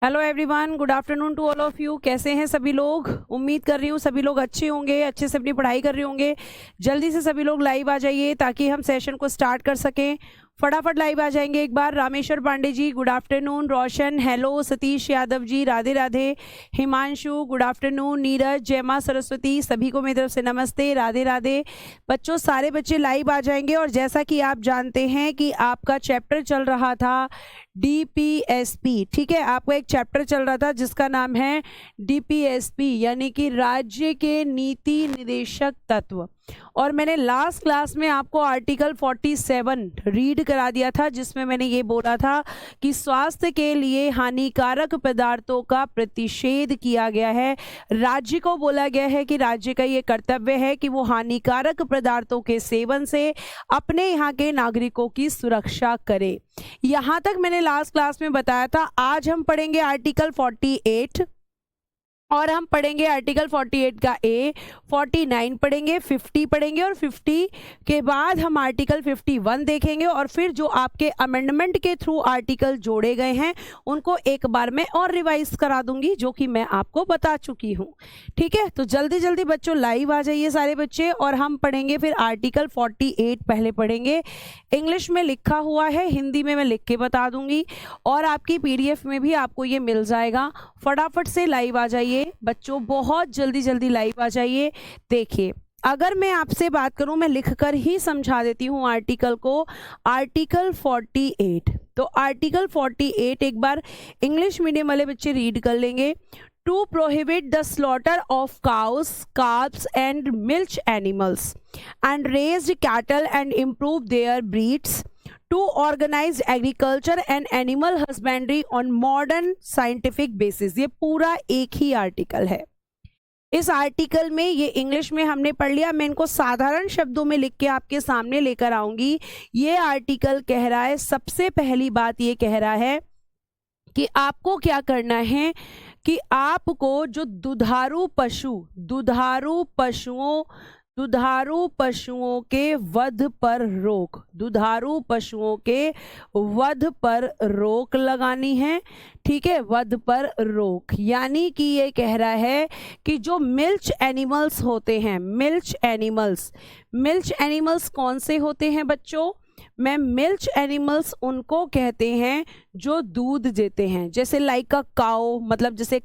Hello everyone, good afternoon to all of you. कैसे हैं सभी लोग? उम्मीद कर रही हूँ सभी लोग अच्छे होंगे, अच्छे से अपनी पढ़ाई कर रहे होंगे। जल्दी से सभी लोग लाइव आ जाइए ताकि हम सेशन को स्टार्ट कर सकें। फटाफट लाइव आ जाएंगे एक बार। रामेश्वर पांडे जी गुड आफ्टरनून, रोशन hello, Satish Yadav ji Radhe Radhe, Himanshu good afternoon, Neeraj, जयमा Saraswati, सभी को मेरी तरफ से नमस्ते, राधे राधे। बच्चों सारे बच्चे लाइव आ जाएंगे। और जैसा कि आप जानते हैं कि आपका चैप्टर चल रहा था DPSP, ठीक है, आपका एक चैप्टर चल रहा था जिसका नाम है DPSP यानी कि राज्य के नीति निदेशक तत्व। और मैंने लास्ट क्लास में आपको आर्टिकल 47 रीड करा दिया था जिसमें मैंने ये बोला था कि स्वास्थ्य के लिए हानिकारक पदार्थों का प्रतिषेध किया गया है। राज्य को बोला गया है कि राज्य का ये कर्तव्य है कि वो हानिकारक पदार्थों के सेवन से अपने यहाँ के नागरिकों की सुरक्षा करे। यहाँ तक मैंने लास्ट क्लास में बताया था। आज हम पढ़ेंगे आर्टिकल 48 और हम पढ़ेंगे आर्टिकल 48 का ए, 49 पढ़ेंगे, 50 पढ़ेंगे और 50 के बाद हम आर्टिकल 51 देखेंगे। और फिर जो आपके अमेंडमेंट के थ्रू आर्टिकल जोड़े गए हैं उनको एक बार मैं और रिवाइज करा दूंगी जो कि मैं आपको बता चुकी हूँ। ठीक है, तो जल्दी जल्दी बच्चों लाइव आ जाइए सारे बच्चे। और हम पढ़ेंगे फिर आर्टिकल 48 पहले पढ़ेंगे। इंग्लिश में लिखा हुआ है, हिंदी में मैं लिख के बता दूंगी और आपकी PDF में भी आपको ये मिल जाएगा। फटाफट से लाइव आ जाइए बच्चों, बहुत जल्दी जल्दी लाइव आ जाइए। देखिए, अगर मैं आपसे बात करूं, मैं लिखकर ही समझा देती हूं आर्टिकल को। आर्टिकल 48, तो आर्टिकल 48 एक बार इंग्लिश मीडियम वाले बच्चे रीड कर लेंगे। To prohibit the slaughter of cows, calves and milch animals and raised cattle and improve their breeds, to organize agriculture and animal husbandry on modern scientific basis। ये पूरा एक ही article है। इस article में ये इंग्लिश में हमने पढ़ लिया, मैं इनको साधारण शब्दों में लिख के आपके सामने लेकर आऊंगी। ये आर्टिकल कह रहा है, सबसे पहली बात ये कह रहा है कि आपको क्या करना है कि आपको जो दुधारू पशुओं के वध पर रोक, दुधारू पशुओं के वध पर रोक लगानी है। ठीक है, वध पर रोक यानी कि ये कह रहा है कि जो मिल्च एनिमल्स होते हैं, मिल्च एनिमल्स कौन से होते हैं बच्चों? मैं मिल्च एनिमल्स उनको कहते हैं जो दूध देते हैं, जैसे लाइक अ काओ, मतलब जैसे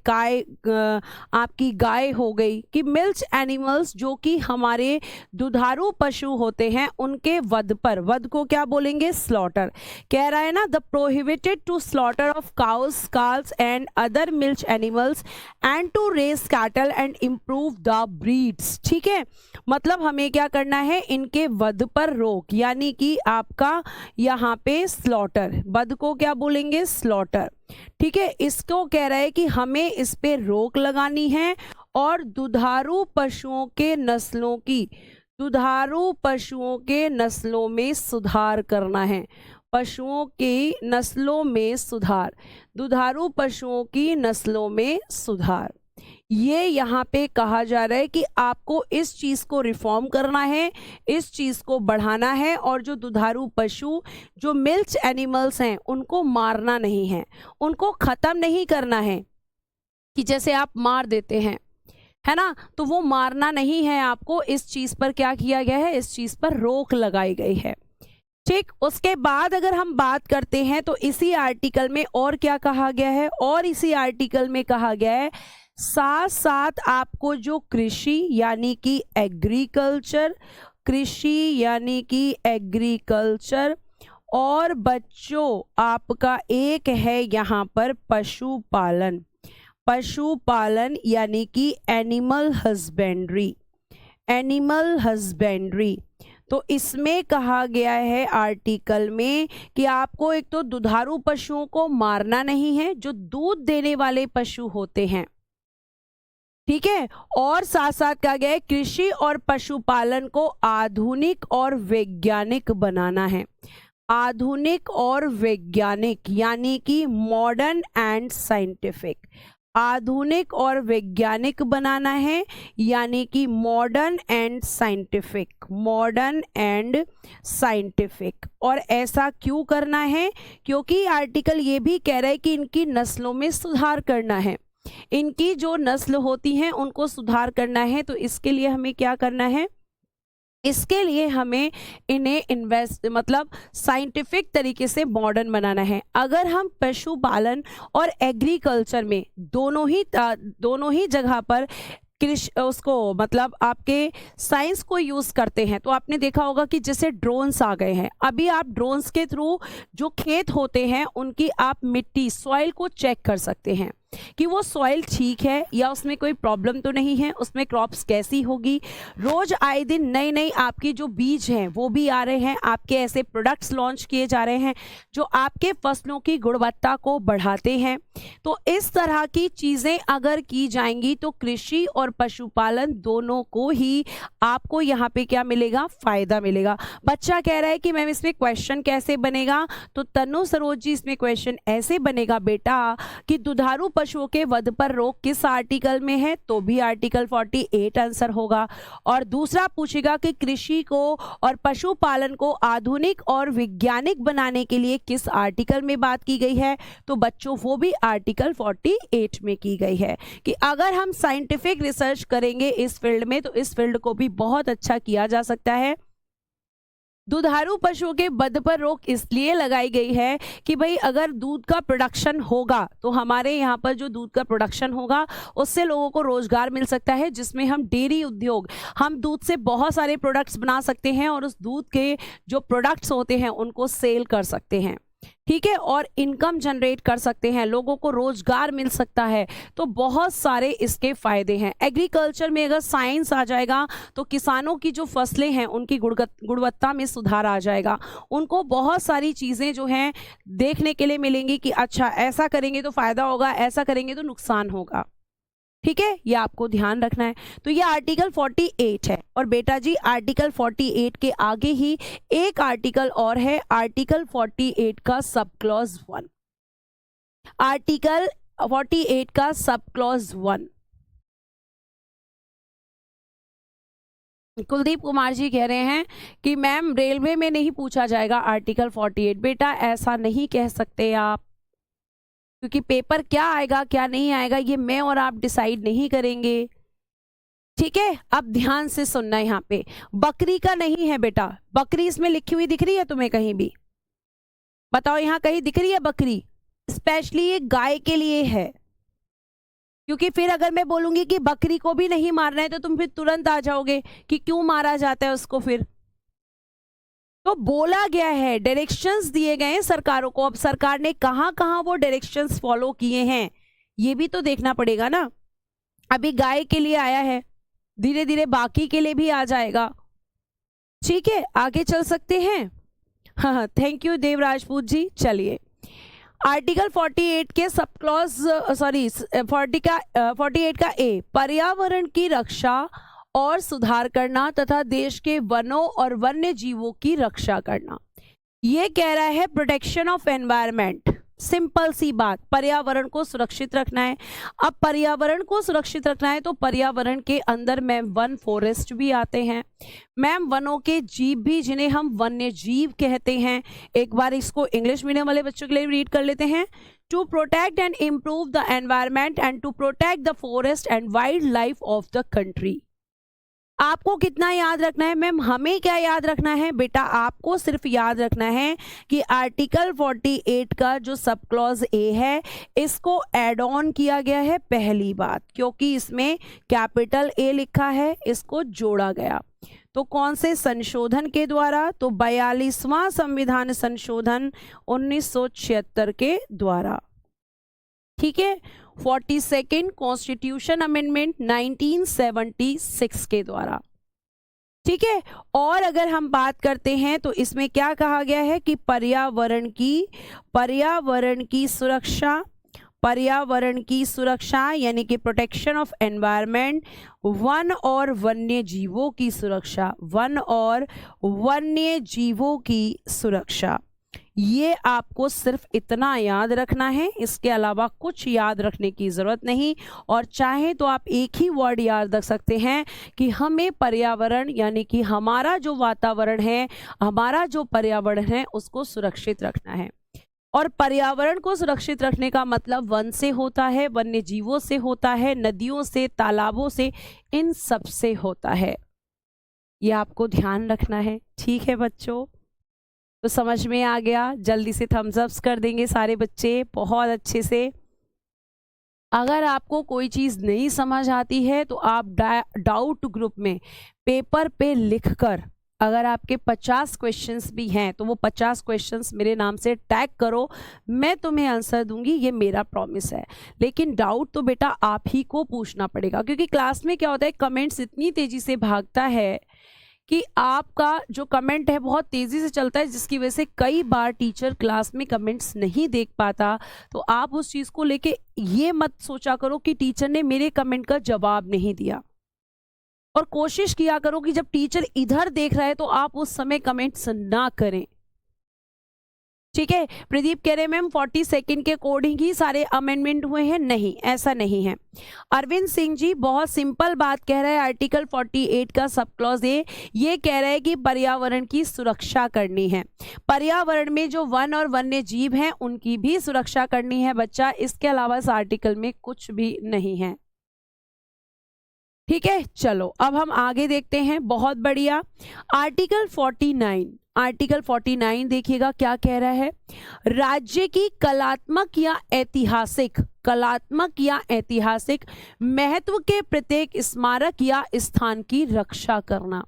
आपकी गाय हो गई। कि मिल्च एनिमल्स जो कि हमारे दुधारू पशु होते हैं उनके वध पर, वध को क्या बोलेंगे? स्लॉटर। कह रहा है ना, the prohibited to slaughter of cows, calves and other milch animals and to raise cattle and improve the breeds. ठीक है, मतलब हमें क्या करना है? इनके वध पर रोक, यानी कि आपका यहाँ पे स्लॉटर, वध को क्या बोलेंगे? स्लॉटर। ठीक है, इसको कह रहा है कि हमें इस पे रोक लगानी है और दुधारू पशुओं के नस्लों में सुधार करना है। पशुओं की नस्लों में सुधार, दुधारू पशुओं की नस्लों में सुधार। ये यहाँ पे कहा जा रहा है कि आपको इस चीज को रिफॉर्म करना है, इस चीज को बढ़ाना है और जो दुधारू पशु, जो मिल्च एनिमल्स हैं, उनको मारना नहीं है, उनको खत्म नहीं करना है कि जैसे आप मार देते हैं, है ना, तो वो मारना नहीं है आपको। इस चीज पर क्या किया गया है? इस चीज पर रोक लगाई गई है। ठीक, उसके बाद अगर हम बात करते हैं तो इसी आर्टिकल में और क्या कहा गया है? और इसी आर्टिकल में कहा गया है साथ साथ आपको जो कृषि यानी कि एग्रीकल्चर और बच्चों आपका एक है यहाँ पर पशुपालन यानी कि एनिमल हस्बेंड्री। तो इसमें कहा गया है आर्टिकल में कि आपको एक तो दुधारू पशुओं को मारना नहीं है, जो दूध देने वाले पशु होते हैं। ठीक है, और साथ साथ कहा गया है कृषि और पशुपालन को आधुनिक और वैज्ञानिक बनाना है। आधुनिक और वैज्ञानिक यानी कि मॉडर्न एंड साइंटिफिक। आधुनिक और वैज्ञानिक बनाना है, यानी कि modern and scientific, modern and scientific. और ऐसा क्यों करना है? क्योंकि आर्टिकल ये भी कह रहा है कि इनकी नस्लों में सुधार करना है, इनकी जो नस्ल होती हैं उनको सुधार करना है। तो इसके लिए हमें क्या करना है? इसके लिए हमें इन्हें मतलब साइंटिफिक तरीके से मॉडर्न बनाना है। अगर हम पशुपालन और एग्रीकल्चर में दोनों ही जगह पर कृषि उसको मतलब आपके साइंस को यूज़ करते हैं, तो आपने देखा होगा कि जैसे ड्रोन्स आ गए हैं। अभी आप ड्रोन्स के थ्रू जो खेत होते हैं उनकी आप मिट्टी, सॉइल को चेक कर सकते हैं कि वो सॉइल ठीक है या उसमें कोई प्रॉब्लम तो नहीं है, उसमें क्रॉप्स कैसी होगी। रोज आए दिन नई नई आपकी जो बीज हैं वो भी आ रहे हैं, आपके ऐसे प्रोडक्ट्स लॉन्च किए जा रहे हैं जो आपके फसलों की गुणवत्ता को बढ़ाते हैं। तो इस तरह की चीज़ें अगर की जाएंगी तो कृषि और पशुपालन दोनों को ही आपको यहाँ पे क्या मिलेगा? फायदा मिलेगा। बच्चा कह रहा है कि मैम इसमें क्वेश्चन कैसे बनेगा? तो तनु सरोज जी, इसमें क्वेश्चन ऐसे बनेगा बेटा कि दुधारू पशुओं के वध पर रोक किस आर्टिकल में है? तो भी आर्टिकल 48 आंसर होगा। और दूसरा पूछेगा कि कृषि को और पशुपालन को आधुनिक और वैज्ञानिक बनाने के लिए किस आर्टिकल में बात की गई है? तो बच्चों वो भी आर्टिकल 48 में की गई है कि अगर हम साइंटिफिक रिसर्च करेंगे इस फील्ड में तो इस फील्ड को भी बहुत अच्छा किया जा सकता है। दुधारू पशुओं के वध पर रोक इसलिए लगाई गई है कि भाई अगर दूध का प्रोडक्शन होगा तो हमारे यहाँ पर जो दूध का प्रोडक्शन होगा उससे लोगों को रोजगार मिल सकता है, जिसमें हम डेयरी उद्योग, हम दूध से बहुत सारे प्रोडक्ट्स बना सकते हैं और उस दूध के जो प्रोडक्ट्स होते हैं उनको सेल कर सकते हैं, ठीक है, और इनकम जनरेट कर सकते हैं, लोगों को रोजगार मिल सकता है। तो बहुत सारे इसके फायदे हैं। एग्रीकल्चर में अगर साइंस आ जाएगा तो किसानों की जो फसलें हैं उनकी गुणवत्ता में सुधार आ जाएगा, उनको बहुत सारी चीज़ें जो हैं देखने के लिए मिलेंगी कि अच्छा ऐसा करेंगे तो फायदा होगा, ऐसा करेंगे तो नुकसान होगा, ठीक है, ये आपको ध्यान रखना है। तो ये आर्टिकल 48 है। और बेटा जी आर्टिकल 48 के आगे ही एक आर्टिकल और है, आर्टिकल 48 का सब क्लॉज 1, आर्टिकल 48 का सब क्लॉज 1। कुलदीप कुमार जी कह रहे हैं कि मैम रेलवे में नहीं पूछा जाएगा आर्टिकल 48। बेटा ऐसा नहीं कह सकते आप, क्योंकि पेपर क्या आएगा क्या नहीं आएगा ये मैं और आप डिसाइड नहीं करेंगे, ठीक है। अब ध्यान से सुनना, यहाँ पे बकरी का नहीं है बेटा, बकरी इसमें लिखी हुई दिख रही है तुम्हें कहीं भी? बताओ यहाँ कहीं दिख रही है बकरी? स्पेशली ये गाय के लिए है, क्योंकि फिर अगर मैं बोलूंगी कि बकरी को भी नहीं मारना है तो तुम फिर तुरंत आ जाओगे कि क्यों मारा जाता है उसको। फिर तो बोला गया है, डायरेक्शंस दिए गए हैं सरकारों को, अब सरकार ने कहाँ कहाँ वो डायरेक्शंस फॉलो किए हैं ये भी तो देखना पड़ेगा ना। अभी गाय के लिए आया है, धीरे धीरे बाकी के लिए भी आ जाएगा, ठीक है, आगे चल सकते हैं। हाँ, थैंक यू देव राजपूत जी। चलिए आर्टिकल 48 के सब क्लॉज 48 का ए, पर्यावरण की रक्षा और सुधार करना तथा देश के वनों और वन्य जीवों की रक्षा करना। ये कह रहा है प्रोटेक्शन ऑफ एनवायरनमेंट, सिंपल सी बात, पर्यावरण को सुरक्षित रखना है। अब पर्यावरण को सुरक्षित रखना है तो पर्यावरण के अंदर मैम वन फॉरेस्ट भी आते हैं, मैम वनों के जीव भी, जिन्हें हम वन्य जीव कहते हैं। एक बार इसको इंग्लिश मीडियम वाले बच्चों के लिए रीड कर लेते हैं। To protect and improve the environment and to protect the forest and wildlife of the country. आपको कितना याद रखना है मैम? हमें क्या याद रखना है बेटा? आपको सिर्फ याद रखना है कि आर्टिकल 48 का जो सब क्लॉज ए है इसको ऐड ऑन किया गया है, पहली बात, क्योंकि इसमें कैपिटल ए लिखा है, इसको जोड़ा गया। तो कौन से संशोधन के द्वारा? तो 42वां संविधान संशोधन 1976 के द्वारा, ठीक है। 42nd कॉन्स्टिट्यूशन अमेंडमेंट 1976 के द्वारा, ठीक है। और अगर हम बात करते हैं तो इसमें क्या कहा गया है कि पर्यावरण की सुरक्षा यानी कि प्रोटेक्शन ऑफ एनवायरनमेंट, वन और वन्य जीवों की सुरक्षा, वन और वन्य जीवों की सुरक्षा, ये आपको सिर्फ इतना याद रखना है, इसके अलावा कुछ याद रखने की ज़रूरत नहीं। और चाहे तो आप एक ही वर्ड याद रख सकते हैं कि हमें पर्यावरण यानी कि हमारा जो वातावरण है, हमारा जो पर्यावरण है उसको सुरक्षित रखना है। और पर्यावरण को सुरक्षित रखने का मतलब वन से होता है, वन्य जीवों से होता है, नदियों से, तालाबों से, इन सब से होता है। ये आपको ध्यान रखना है। ठीक है बच्चों, तो समझ में आ गया? जल्दी से थम्स अप्स कर देंगे सारे बच्चे बहुत अच्छे से। अगर आपको कोई चीज़ नहीं समझ आती है तो आप डाउट ग्रुप में पेपर पे लिखकर, अगर आपके 50 क्वेश्चंस भी हैं तो वो 50 क्वेश्चंस मेरे नाम से टैग करो, मैं तुम्हें आंसर दूंगी, ये मेरा प्रॉमिस है। लेकिन डाउट तो बेटा आप ही को पूछना पड़ेगा, क्योंकि क्लास में क्या होता है, कमेंट्स इतनी तेज़ी से भागता है कि आपका जो कमेंट है बहुत तेज़ी से चलता है, जिसकी वजह से कई बार टीचर क्लास में कमेंट्स नहीं देख पाता। तो आप उस चीज़ को लेके ये मत सोचा करो कि टीचर ने मेरे कमेंट का जवाब नहीं दिया, और कोशिश किया करो कि जब टीचर इधर देख रहा है तो आप उस समय कमेंट्स ना करें। ठीक है, प्रदीप कह रहे हैं मैम 40 सेकंड के अकॉर्डिंग ही सारे अमेंडमेंट हुए हैं। नहीं, ऐसा नहीं है। अरविंद सिंह जी बहुत सिंपल बात कह रहे हैं, आर्टिकल 48 का सब क्लॉज ए ये कह रहा है कि पर्यावरण की सुरक्षा करनी है। पर्यावरण में जो वन और वन्य जीव हैं उनकी भी सुरक्षा करनी है बच्चा, इसके अलावा इस आर्टिकल में कुछ भी नहीं है। ठीक है, चलो अब हम आगे देखते हैं। बहुत बढ़िया। आर्टिकल 49 देखिएगा क्या कह रहा है। राज्य की कलात्मक या ऐतिहासिक महत्व के प्रत्येक स्मारक या स्थान की रक्षा करना,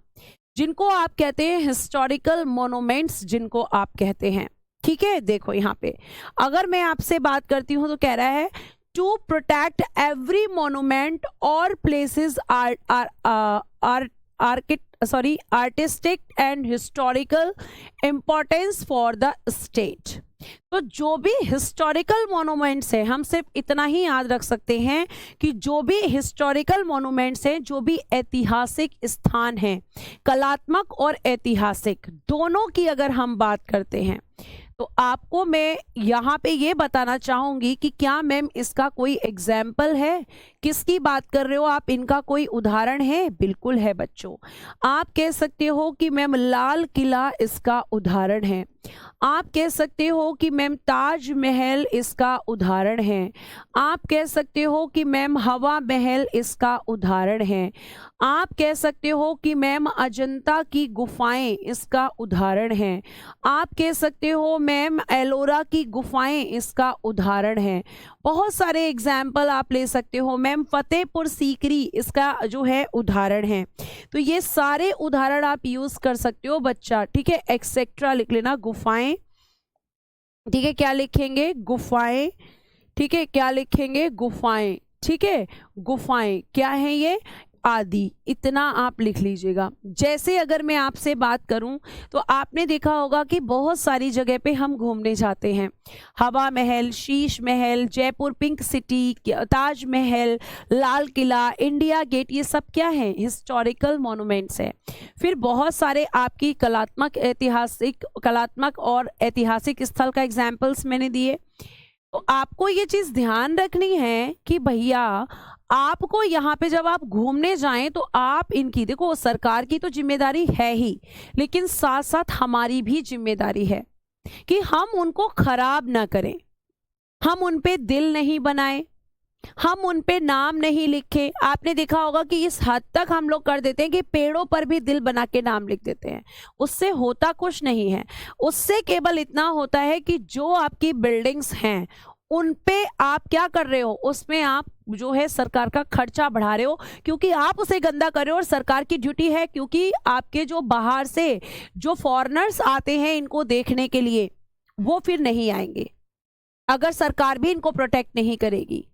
जिनको आप कहते हैं हिस्टोरिकल मोन्यूमेंट्स, जिनको आप कहते हैं। ठीक है, देखो यहाँ पे अगर मैं आपसे बात करती हूँ तो कह रहा है to protect every monument or places artistic and historical importance for the state। तो जो भी हिस्टोरिकल मोनूमेंट्स हैं, हम सिर्फ इतना ही याद रख सकते हैं कि जो भी हिस्टोरिकल मोनूमेंट्स हैं, जो भी ऐतिहासिक स्थान हैं, कलात्मक और ऐतिहासिक दोनों की अगर हम बात करते हैं, तो आपको मैं यहाँ पे ये बताना चाहूँगी कि क्या मैम इसका कोई एग्जाम्पल है? किसकी बात कर रहे हो आप? इनका कोई उदाहरण है? बिल्कुल है बच्चों। आप कह सकते हो कि मैम लाल किला इसका उदाहरण है। आप कह सकते हो कि मैम ताजमहल इसका उदाहरण है। आप कह सकते हो कि मैम हवा महल इसका उदाहरण है। आप कह सकते हो कि मैम अजंता की गुफाएं इसका उदाहरण है। आप कह सकते हो मैम एलोरा की गुफाएं इसका उदाहरण है। बहुत सारे एग्जाम्पल आप ले सकते हो। मैम फतेहपुर सीकरी इसका जो है उदाहरण है। तो ये सारे उदाहरण आप यूज कर सकते हो बच्चा। ठीक है, एक्सेट्रा लिख लेना, गुफाएं। ठीक है, क्या लिखेंगे? गुफाएं। ठीक है, क्या लिखेंगे? गुफाएं। ठीक है, गुफाएं क्या है ये? आदि। इतना आप लिख लीजिएगा। जैसे अगर मैं आपसे बात करूं तो आपने देखा होगा कि बहुत सारी जगह पे हम घूमने जाते हैं। हवा महल, Sheesh Mahal, Jaipur pink city, Taj Mahal, Lal Qila, India gate, ये सब क्या है? हिस्टोरिकल मॉन्यूमेंट्स है। फिर बहुत सारे आपकी कलात्मक और ऐतिहासिक स्थल का एग्जाम्पल्स मैंने दिए। तो आपको ये चीज़ ध्यान रखनी है कि भैया आपको यहाँ पे जब आप घूमने जाएं तो आप इनकी, देखो सरकार की तो जिम्मेदारी है ही, लेकिन साथ साथ हमारी भी जिम्मेदारी है कि हम उनको खराब ना करें, हम उन पे दिल नहीं बनाएं, हम उन पे नाम नहीं लिखे। आपने देखा होगा कि इस हद तक हम लोग कर देते हैं कि पेड़ों पर भी दिल बना के नाम लिख देते हैं। उससे होता कुछ नहीं है। उससे केवल इतना होता है कि जो आपकी बिल्डिंग्स हैं उन पे आप क्या कर रहे हो, उसमें आप जो है सरकार का खर्चा बढ़ा रहे हो, क्योंकि आप उसे गंदा कर रहे हो। और सरकार की ड्यूटी है, क्योंकि आपके जो बाहर से जो फॉरेनर्स आते हैं इनको देखने के लिए, वो फिर नहीं आएंगे अगर सरकार भी इनको प्रोटेक्ट नहीं करेगी।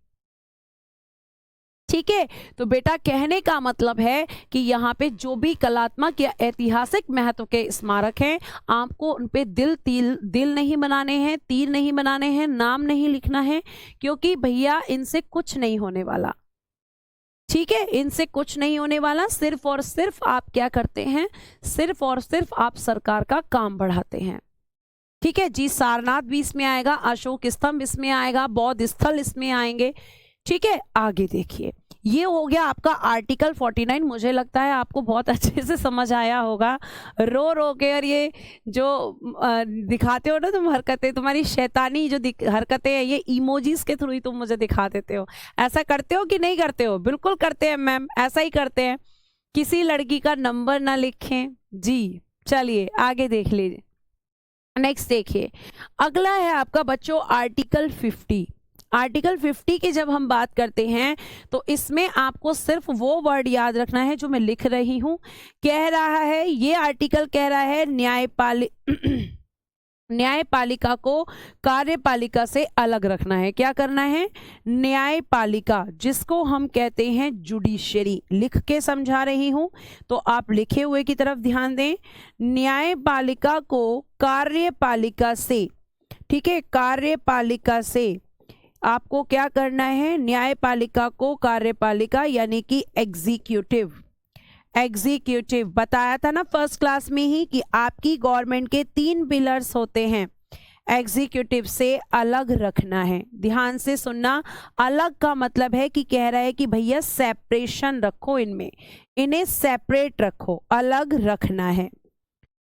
ठीक है, तो बेटा कहने का मतलब है कि यहाँ पे जो भी कलात्मक या ऐतिहासिक महत्व के स्मारक हैं, आपको उन पे दिल नहीं बनाने हैं, तीर नहीं बनाने हैं, नाम नहीं लिखना है, क्योंकि भैया इनसे कुछ नहीं होने वाला। ठीक है, इनसे कुछ नहीं होने वाला। सिर्फ और सिर्फ आप क्या करते हैं? सिर्फ और सिर्फ आप सरकार का काम बढ़ाते हैं। ठीक है जी, सारनाथ भी इसमें आएगा, अशोक स्तंभ इसमें आएगा, बौद्ध स्थल इसमें आएंगे। ठीक है, आगे देखिए, ये हो गया आपका आर्टिकल 49। मुझे लगता है आपको बहुत अच्छे से समझ आया होगा। रो रो के, और ये जो दिखाते हो ना तुम हरकतें, तुम्हारी शैतानी जो हरकतें हैं, ये इमोजीज के थ्रू ही तुम मुझे दिखा देते हो। ऐसा करते हो कि नहीं करते हो? बिल्कुल करते हैं मैम, ऐसा ही करते हैं। किसी लड़की का नंबर ना लिखें जी। चलिए आगे देख लीजिए, नेक्स्ट देखिए, अगला है आपका बच्चों आर्टिकल 50। आर्टिकल 50 की जब हम बात करते हैं तो इसमें आपको सिर्फ वो वर्ड याद रखना है जो मैं लिख रही हूं। कह रहा है, ये आर्टिकल कह रहा है न्यायपालिका को कार्यपालिका से अलग रखना है। क्या करना है? न्यायपालिका, जिसको हम कहते हैं जुडिशरी। लिख के समझा रही हूं तो आप लिखे हुए की तरफ ध्यान दें। न्यायपालिका को कार्यपालिका से, ठीक है, कार्यपालिका से आपको क्या करना है? न्यायपालिका को कार्यपालिका यानी कि एग्जीक्यूटिव बताया था ना फर्स्ट क्लास में ही कि आपकी गवर्नमेंट के 3 पिलर्स होते हैं, एग्जीक्यूटिव से अलग रखना है। ध्यान से सुनना, अलग का मतलब है कि कह रहा है कि भैया सेपरेशन रखो, इन्हें सेपरेट रखो, अलग रखना है।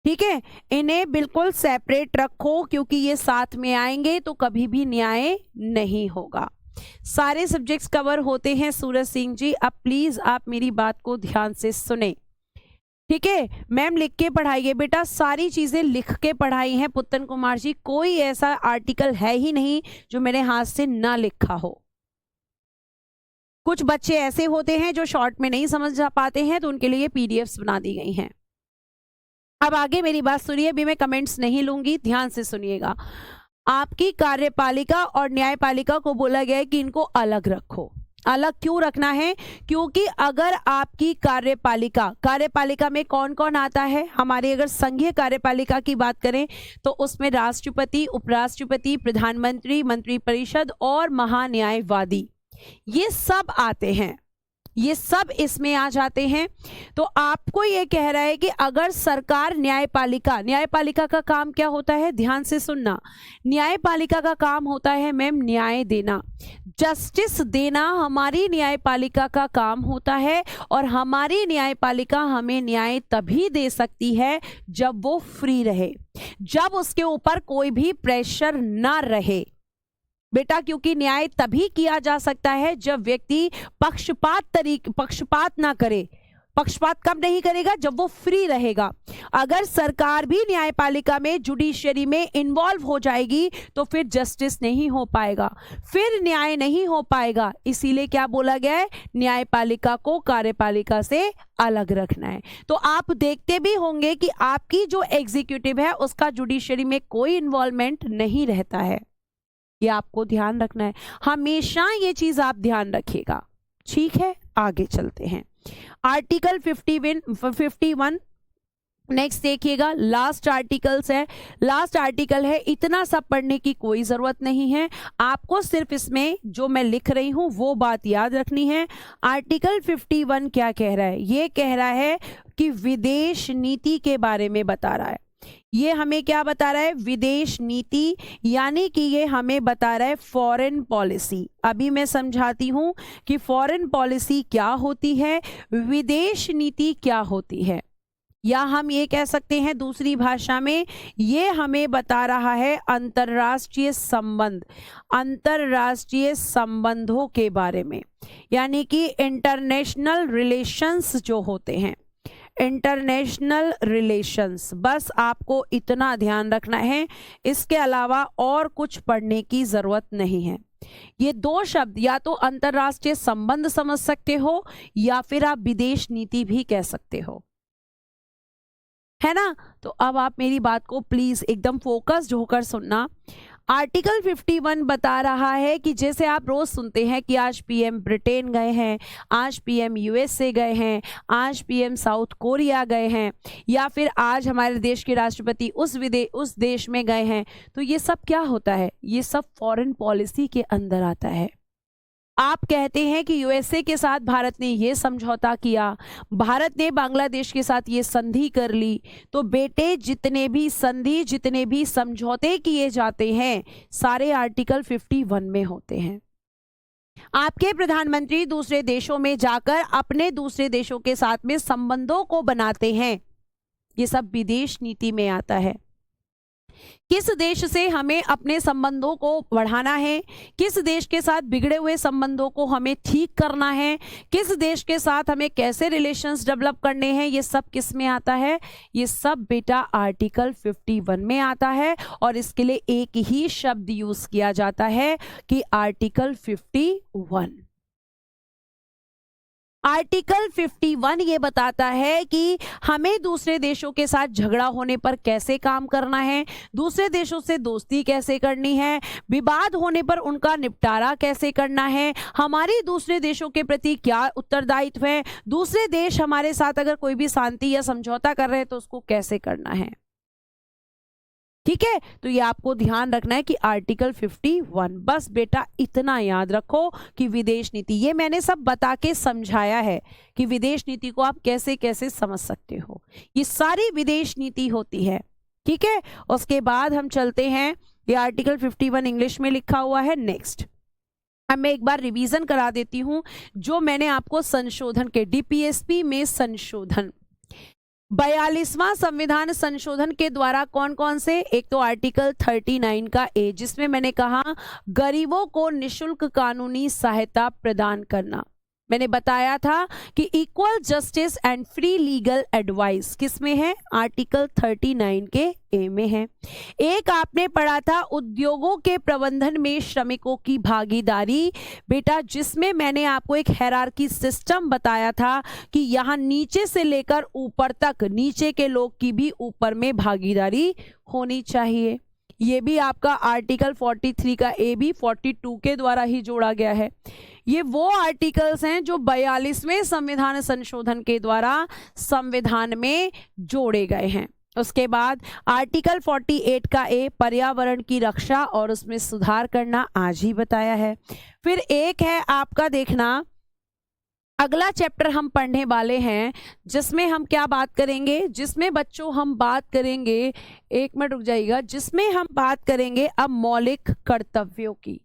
ठीक है, इन्हें बिल्कुल सेपरेट रखो, क्योंकि ये साथ में आएंगे तो कभी भी न्याय नहीं होगा। सारे सब्जेक्ट्स कवर होते हैं सूरज सिंह जी। अब प्लीज आप मेरी बात को ध्यान से सुने। ठीक है मैम, लिख के पढ़ाइए बेटा, सारी चीजें लिख के पढ़ाई हैं पुत्तन कुमार जी। कोई ऐसा आर्टिकल है ही नहीं जो मेरे हाथ से ना लिखा हो। कुछ बच्चे ऐसे होते हैं जो शॉर्ट में नहीं समझ पाते हैं, तो उनके लिए पीडीएफ्स बना दी गई हैं। अब आगे मेरी बात सुनिए, अभी मैं कमेंट्स नहीं लूंगी, ध्यान से सुनिएगा। आपकी कार्यपालिका और न्यायपालिका को बोला गया है कि इनको अलग रखो। अलग क्यों रखना है? क्योंकि अगर आपकी कार्यपालिका में कौन कौन आता है? हमारी अगर संघीय कार्यपालिका की बात करें तो उसमें राष्ट्रपति, उपराष्ट्रपति, प्रधानमंत्री, मंत्रिपरिषद और महान्यायवादी, ये सब आते हैं, ये सब इसमें आ जाते हैं। तो आपको ये कह रहा है कि अगर सरकार न्यायपालिका का काम क्या होता है? ध्यान से सुनना, न्यायपालिका का काम होता है मैम न्याय देना, जस्टिस देना हमारी न्यायपालिका का काम होता है। और हमारी न्यायपालिका हमें न्याय तभी दे सकती है जब वो फ्री रहे, जब उसके ऊपर कोई भी प्रेशर ना रहे बेटा, क्योंकि न्याय तभी किया जा सकता है जब व्यक्ति पक्षपात ना करे। पक्षपात कब नहीं करेगा? जब वो फ्री रहेगा। अगर सरकार भी न्यायपालिका में, जुडिशरी में इन्वॉल्व हो जाएगी तो फिर जस्टिस नहीं हो पाएगा, फिर न्याय नहीं हो पाएगा। इसीलिए क्या बोला गया है? न्यायपालिका को कार्यपालिका से अलग रखना है। तो आप देखते भी होंगे कि आपकी जो एग्जीक्यूटिव है उसका जुडिशरी में कोई इन्वॉल्वमेंट नहीं रहता है। ये आपको ध्यान रखना है, हमेशा ये चीज आप ध्यान रखिएगा। ठीक है, आगे चलते हैं। आर्टिकल 51 नेक्स्ट देखिएगा, लास्ट आर्टिकल्स है। लास्ट आर्टिकल है, इतना सब पढ़ने की कोई जरूरत नहीं है, आपको सिर्फ इसमें जो मैं लिख रही हूं वो बात याद रखनी है। आर्टिकल 51 क्या कह रहा है? ये कह रहा है कि विदेश नीति के बारे में बता रहा है। ये हमें क्या बता रहा है? विदेश नीति, यानी कि ये हमें बता रहा है फॉरेन पॉलिसी। अभी मैं समझाती हूं कि फॉरेन पॉलिसी क्या होती है, विदेश नीति क्या होती है, या हम ये कह सकते हैं दूसरी भाषा में, ये हमें बता रहा है अंतरराष्ट्रीय संबंध, अंतरराष्ट्रीय संबंधों के बारे में, यानी कि इंटरनेशनल रिलेशंस जो होते हैं, इंटरनेशनल रिलेशंस। बस आपको इतना ध्यान रखना है, इसके अलावा और कुछ पढ़ने की जरूरत नहीं है। ये 2 शब्द या तो अंतरराष्ट्रीय संबंध समझ सकते हो या फिर आप विदेश नीति भी कह सकते हो, है ना। तो अब आप मेरी बात को प्लीज एकदम फोकस्ड होकर सुनना। आर्टिकल 51 बता रहा है कि जैसे आप रोज सुनते हैं कि आज पीएम ब्रिटेन गए हैं, आज पीएम यूएसए गए हैं, आज पीएम साउथ कोरिया गए हैं, या फिर आज हमारे देश के राष्ट्रपति उस देश में गए हैं, तो ये सब क्या होता है? ये सब फॉरेन पॉलिसी के अंदर आता है। आप कहते हैं कि यूएसए के साथ भारत ने ये समझौता किया, भारत ने बांग्लादेश के साथ ये संधि कर ली, तो बेटे जितने भी संधि, जितने भी समझौते किए जाते हैं सारे आर्टिकल 51 में होते हैं। आपके प्रधानमंत्री दूसरे देशों में जाकर अपने दूसरे देशों के साथ में संबंधों को बनाते हैं, ये सब विदेश नीति में आता है। किस देश से हमें अपने संबंधों को बढ़ाना है, किस देश के साथ बिगड़े हुए संबंधों को हमें ठीक करना है, किस देश के साथ हमें कैसे रिलेशंस डेवलप करने हैं, ये सब किस में आता है? ये सब बेटा आर्टिकल 51 में आता है। और इसके लिए एक ही शब्द यूज किया जाता है कि आर्टिकल 51। आर्टिकल 51 ये बताता है कि हमें दूसरे देशों के साथ झगड़ा होने पर कैसे काम करना है, दूसरे देशों से दोस्ती कैसे करनी है, विवाद होने पर उनका निपटारा कैसे करना है, हमारी दूसरे देशों के प्रति क्या उत्तरदायित्व है, दूसरे देश हमारे साथ अगर कोई भी शांति या समझौता कर रहे हैं तो उसको कैसे करना है। ठीक है, तो ये आपको ध्यान रखना है कि आर्टिकल 51, बस बेटा इतना याद रखो कि विदेश नीति, ये मैंने सब बता के समझाया है कि विदेश नीति को आप कैसे कैसे समझ सकते हो, ये सारी विदेश नीति होती है। ठीक है, उसके बाद हम चलते हैं, ये आर्टिकल 51 इंग्लिश में लिखा हुआ है। नेक्स्ट अब मैं एक बार रिवीजन करा देती हूं जो मैंने आपको संशोधन के डीपीएसपी में संशोधन 42वां संविधान संशोधन के द्वारा कौन कौन से, एक तो आर्टिकल 39 का ए जिसमें मैंने कहा गरीबों को निशुल्क कानूनी सहायता प्रदान करना। मैंने बताया था कि equal justice and free legal advice किसमें है, आर्टिकल 39 के ए में है। एक आपने पढ़ा था उद्योगों के प्रबंधन में श्रमिकों की भागीदारी, बेटा जिसमें मैंने आपको एक हायरार्की सिस्टम बताया था कि यहाँ नीचे से लेकर ऊपर तक नीचे के लोग की भी ऊपर में भागीदारी होनी चाहिए। ये भी आपका आर्टिकल 43 का ए भी 42 के द्वारा ही जोड़ा गया है। ये वो आर्टिकल्स हैं जो 42वें संविधान संशोधन के द्वारा संविधान में जोड़े गए हैं। उसके बाद आर्टिकल 48 का ए पर्यावरण की रक्षा और उसमें सुधार करना, आज ही बताया है। फिर एक है आपका, देखना अगला चैप्टर हम पढ़ने वाले हैं जिसमें हम क्या बात करेंगे, जिसमें बच्चों हम बात करेंगे, एक मिनट रुक जाइएगा, जिसमें हम बात करेंगे अब मौलिक कर्तव्यों की।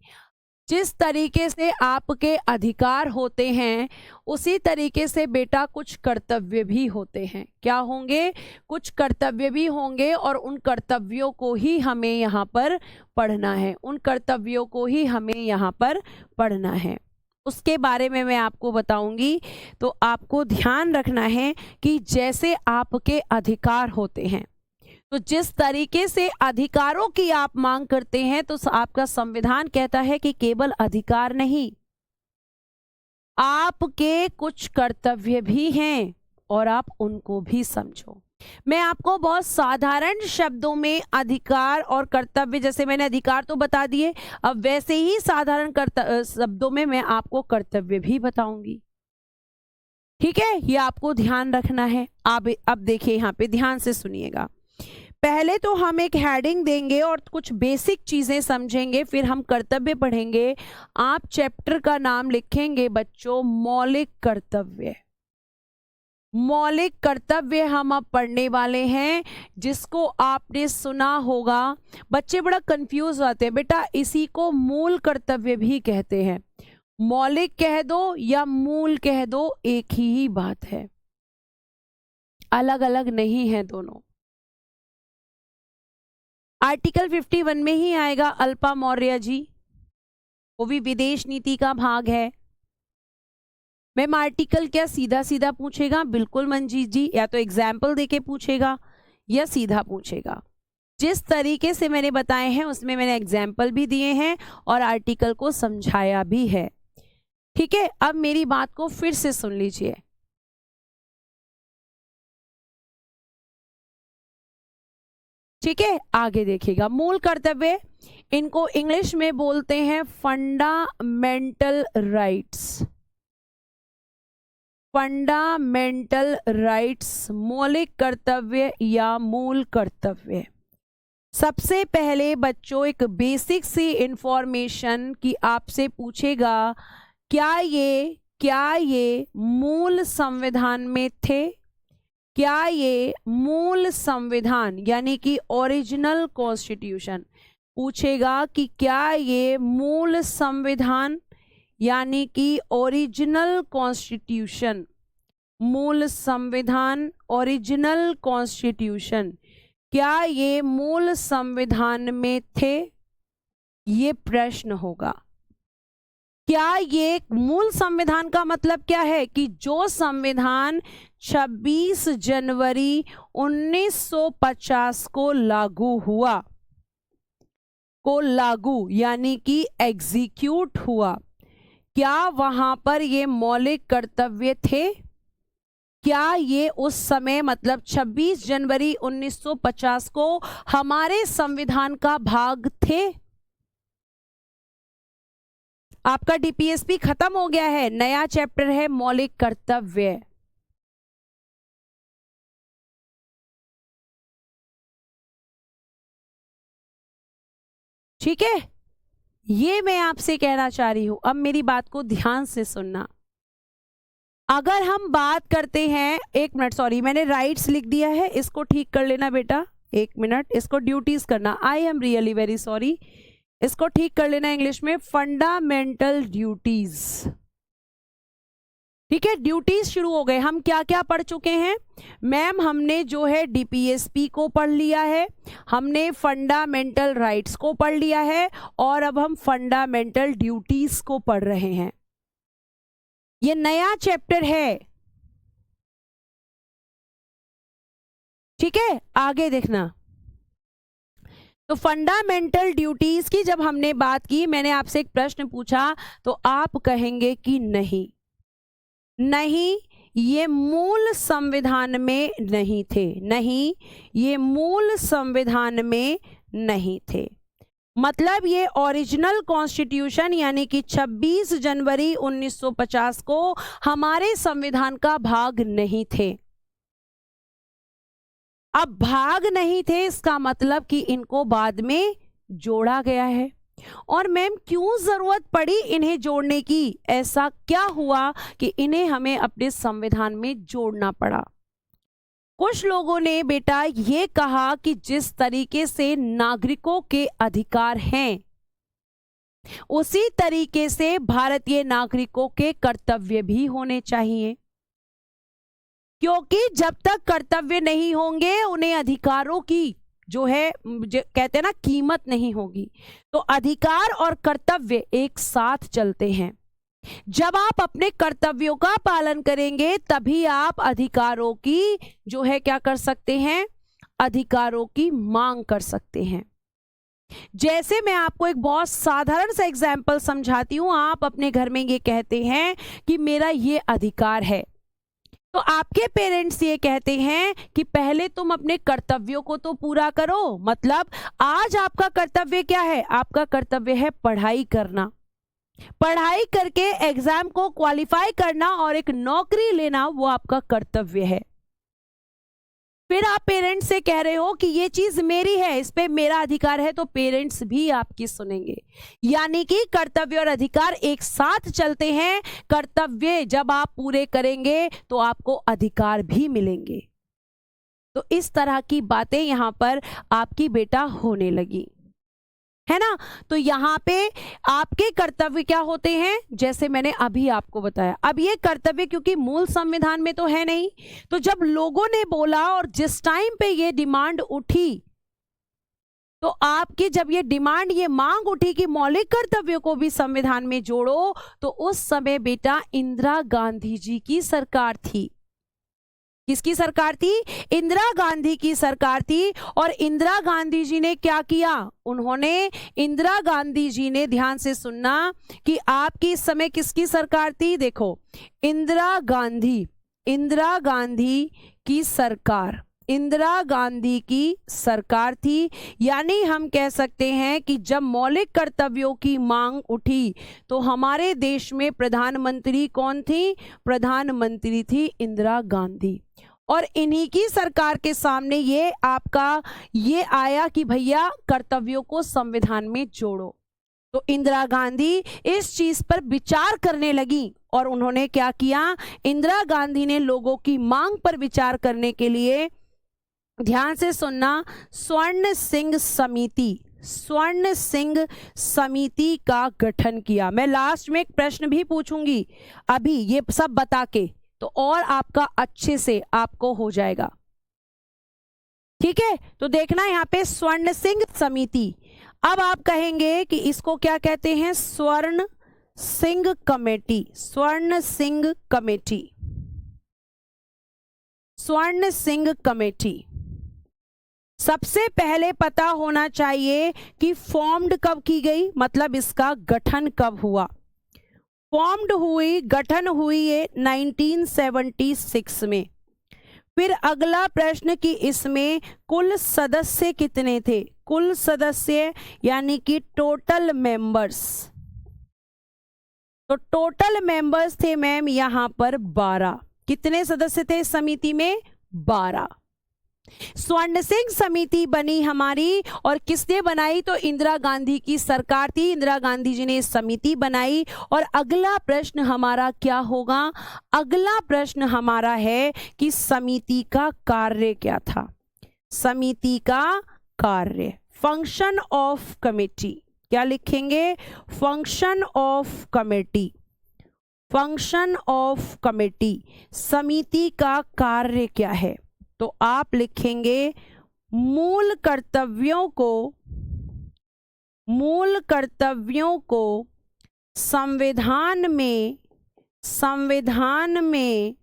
जिस तरीके से आपके अधिकार होते हैं उसी तरीके से बेटा कुछ कर्तव्य भी होते हैं। क्या होंगे, कुछ कर्तव्य भी होंगे और उन कर्तव्यों को ही हमें यहाँ पर पढ़ना है, उन कर्तव्यों को ही हमें यहाँ पर पढ़ना है, उसके बारे में मैं आपको बताऊंगी। तो आपको ध्यान रखना है कि जैसे आपके अधिकार होते हैं तो जिस तरीके से अधिकारों की आप मांग करते हैं तो आपका संविधान कहता है कि केवल अधिकार नहीं, आपके कुछ कर्तव्य भी हैं और आप उनको भी समझो। मैं आपको बहुत साधारण शब्दों में अधिकार और कर्तव्य, जैसे मैंने अधिकार तो बता दिए, अब वैसे ही साधारण शब्दों में मैं आपको कर्तव्य भी बताऊंगी। ठीक है, ये आपको ध्यान रखना है। अब देखिए यहाँ पे ध्यान से सुनिएगा। पहले तो हम एक हेडिंग देंगे और कुछ बेसिक चीजें समझेंगे, फिर हम कर्तव्य पढ़ेंगे। आप चैप्टर का नाम लिखेंगे बच्चों मौलिक कर्तव्य। मौलिक कर्तव्य हम अब पढ़ने वाले हैं, जिसको आपने सुना होगा। बच्चे बड़ा कंफ्यूज होते हैं, बेटा इसी को मूल कर्तव्य भी कहते हैं। मौलिक कह दो या मूल कह दो, एक ही बात है, अलग अलग नहीं है दोनों। आर्टिकल 51 में ही आएगा अल्पा मौर्य जी, वो भी विदेश नीति का भाग है। मैम आर्टिकल क्या सीधा सीधा पूछेगा? बिल्कुल मंजीत जी, या तो एग्जाम्पल देके पूछेगा या सीधा पूछेगा। जिस तरीके से मैंने बताए हैं उसमें मैंने एग्जाम्पल भी दिए हैं और आर्टिकल को समझाया भी है। ठीक है, अब मेरी बात को फिर से सुन लीजिए। ठीक है, आगे देखिएगा। मूल कर्तव्य, इनको इंग्लिश में बोलते हैं फंडामेंटल राइट्स। फंडामेंटल राइट्स, मौलिक कर्तव्य या मूल कर्तव्य। सबसे पहले बच्चों एक बेसिक सी इंफॉर्मेशन की आपसे पूछेगा क्या ये मूल संविधान में थे? क्या ये मूल संविधान यानी कि ओरिजिनल कॉन्स्टिट्यूशन पूछेगा कि क्या ये मूल संविधान यानी कि ओरिजिनल कॉन्स्टिट्यूशन, मूल संविधान ओरिजिनल कॉन्स्टिट्यूशन, क्या ये मूल संविधान में थे? ये प्रश्न होगा। क्या ये मूल संविधान का मतलब क्या है कि जो संविधान 26 जनवरी 1950 को लागू यानी कि एग्जीक्यूट हुआ, क्या वहां पर ये मौलिक कर्तव्य थे? क्या ये उस समय मतलब 26 जनवरी 1950 को हमारे संविधान का भाग थे? आपका डीपीएसपी खत्म हो गया है, नया चैप्टर है मौलिक कर्तव्य। ठीक है, ये मैं आपसे कहना चाह रही हूं। अब मेरी बात को ध्यान से सुनना। अगर हम बात करते हैं, एक मिनट, सॉरी मैंने राइट्स लिख दिया है, इसको ठीक कर लेना बेटा, एक मिनट, इसको ड्यूटीज करना, I am really very sorry, इसको ठीक कर लेना इंग्लिश में, फंडामेंटल ड्यूटीज। ठीक है, ड्यूटीज शुरू हो गए। हम क्या क्या पढ़ चुके हैं मैम? हमने जो है डीपीएसपी को पढ़ लिया है, हमने फंडामेंटल राइट्स को पढ़ लिया है, और अब हम फंडामेंटल ड्यूटीज को पढ़ रहे हैं। ये नया चैप्टर है। ठीक है, आगे देखना। तो फंडामेंटल ड्यूटीज की जब हमने बात की, मैंने आपसे एक प्रश्न पूछा तो आप कहेंगे कि नहीं, ये मूल संविधान में नहीं थे, नहीं ये मूल संविधान में नहीं थे। मतलब ये ओरिजिनल कॉन्स्टिट्यूशन यानी कि 26 जनवरी 1950 को हमारे संविधान का भाग नहीं थे। अब भाग नहीं थे इसका मतलब कि इनको बाद में जोड़ा गया है। और मैम क्यों जरूरत पड़ी इन्हें जोड़ने की? ऐसा क्या हुआ कि इन्हें हमें अपने संविधान में जोड़ना पड़ा? कुछ लोगों ने बेटा ये कहा कि जिस तरीके से नागरिकों के अधिकार हैं उसी तरीके से भारतीय नागरिकों के कर्तव्य भी होने चाहिए, क्योंकि जब तक कर्तव्य नहीं होंगे उन्हें अधिकारों की जो है कहते हैं ना कीमत नहीं होगी। तो अधिकार और कर्तव्य एक साथ चलते हैं। जब आप अपने कर्तव्यों का पालन करेंगे तभी आप अधिकारों की जो है क्या कर सकते हैं, अधिकारों की मांग कर सकते हैं। जैसे मैं आपको एक बहुत साधारण सा एग्जाम्पल समझाती हूं। आप अपने घर में ये कहते हैं कि मेरा ये अधिकार है, तो आपके पेरेंट्स ये कहते हैं कि पहले तुम अपने कर्तव्यों को तो पूरा करो। मतलब आज आपका कर्तव्य क्या है? आपका कर्तव्य है पढ़ाई करना, पढ़ाई करके एग्जाम को क्वालिफाई करना और एक नौकरी लेना, वो आपका कर्तव्य है। फिर आप पेरेंट्स से कह रहे हो कि ये चीज मेरी है, इस पे मेरा अधिकार है, तो पेरेंट्स भी आपकी सुनेंगे। यानी कि कर्तव्य और अधिकार एक साथ चलते हैं। कर्तव्य जब आप पूरे करेंगे तो आपको अधिकार भी मिलेंगे। तो इस तरह की बातें यहां पर आपकी बेटा होने लगी है ना। तो यहाँ पे आपके कर्तव्य क्या होते हैं, जैसे मैंने अभी आपको बताया। अब ये कर्तव्य क्योंकि मूल संविधान में तो है नहीं, तो जब लोगों ने बोला और जिस टाइम पे ये डिमांड उठी, तो आपकी जब ये डिमांड, ये मांग उठी कि मौलिक कर्तव्यों को भी संविधान में जोड़ो, तो उस समय बेटा इंदिरा गांधी जी की सरकार थी। किसकी सरकार थी? इंदिरा गांधी की सरकार थी। और इंदिरा गांधी जी ने क्या किया? इंदिरा गांधी जी ने, ध्यान से सुनना कि आपकी इस समय किसकी सरकार थी। देखो, इंदिरा गांधी की सरकार थी। यानी हम कह सकते हैं कि जब मौलिक कर्तव्यों की मांग उठी तो हमारे देश में प्रधानमंत्री कौन थी? प्रधानमंत्री थी इंदिरा गांधी। और इन्हीं की सरकार के सामने ये आया कि भैया कर्तव्यों को संविधान में जोड़ो। तो इंदिरा गांधी इस चीज पर विचार करने लगी और उन्होंने क्या किया, इंदिरा गांधी ने लोगों की मांग पर विचार करने के लिए, ध्यान से सुनना, स्वर्ण सिंह समिति का गठन किया। मैं लास्ट में एक प्रश्न भी पूछूंगी अभी ये सब बता के, तो और आपका अच्छे से आपको हो जाएगा, ठीक है। तो देखना यहाँ पे स्वर्ण सिंह समिति। अब आप कहेंगे कि इसको क्या कहते हैं, स्वर्ण सिंह कमेटी, स्वर्ण सिंह कमेटी, स्वर्ण सिंह कमेटी। सबसे पहले पता होना चाहिए कि फॉर्म्ड कब की गई, मतलब इसका गठन कब हुआ। फॉर्म्ड हुई, गठन हुई ये 1976 में। फिर अगला प्रश्न कि इसमें कुल सदस्य कितने थे, कुल सदस्य यानी कि टोटल मेंबर्स। तो टोटल मेंबर्स थे मैम यहां पर 12। कितने सदस्य थे इस समिति में, 12। स्वर्ण सिंह समिति बनी हमारी, और किसने बनाई, तो इंदिरा गांधी की सरकार थी, इंदिरा गांधी जी ने इस समिति बनाई। और अगला प्रश्न हमारा क्या होगा, अगला प्रश्न हमारा है कि समिति का कार्य क्या था, समिति का कार्य, फंक्शन ऑफ कमेटी। क्या लिखेंगे, function of committee, function of committee, समिति का कार्य क्या है। तो आप लिखेंगे मूल कर्तव्यों को संविधान में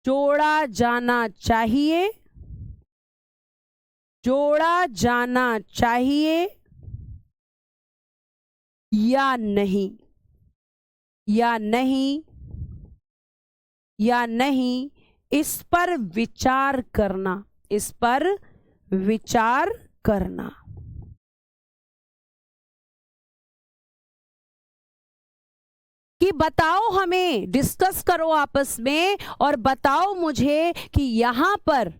जोड़ा जाना चाहिए या नहीं, इस पर विचार करना, कि बताओ, हमें डिस्कस करो आपस में और बताओ मुझे कि यहां पर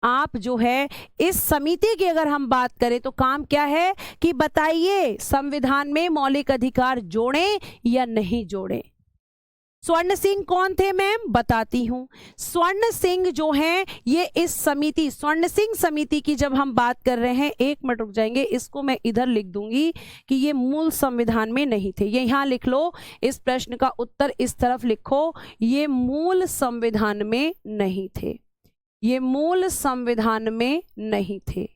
आप जो है इस समिति की अगर हम बात करें तो काम क्या है कि बताइए संविधान में मौलिक अधिकार जोड़ें या नहीं जोड़ें। स्वर्ण सिंह कौन थे मैम, बताती हूं। स्वर्ण सिंह जो हैं ये इस समिति, स्वर्ण सिंह समिति की जब हम बात कर रहे हैं, एक मिनट रुक जाएंगे, इसको मैं इधर लिख दूंगी कि ये मूल संविधान में नहीं थे। ये यहां लिख लो, इस प्रश्न का उत्तर इस तरफ लिखो, ये मूल संविधान में नहीं थे, ये मूल संविधान में नहीं थे।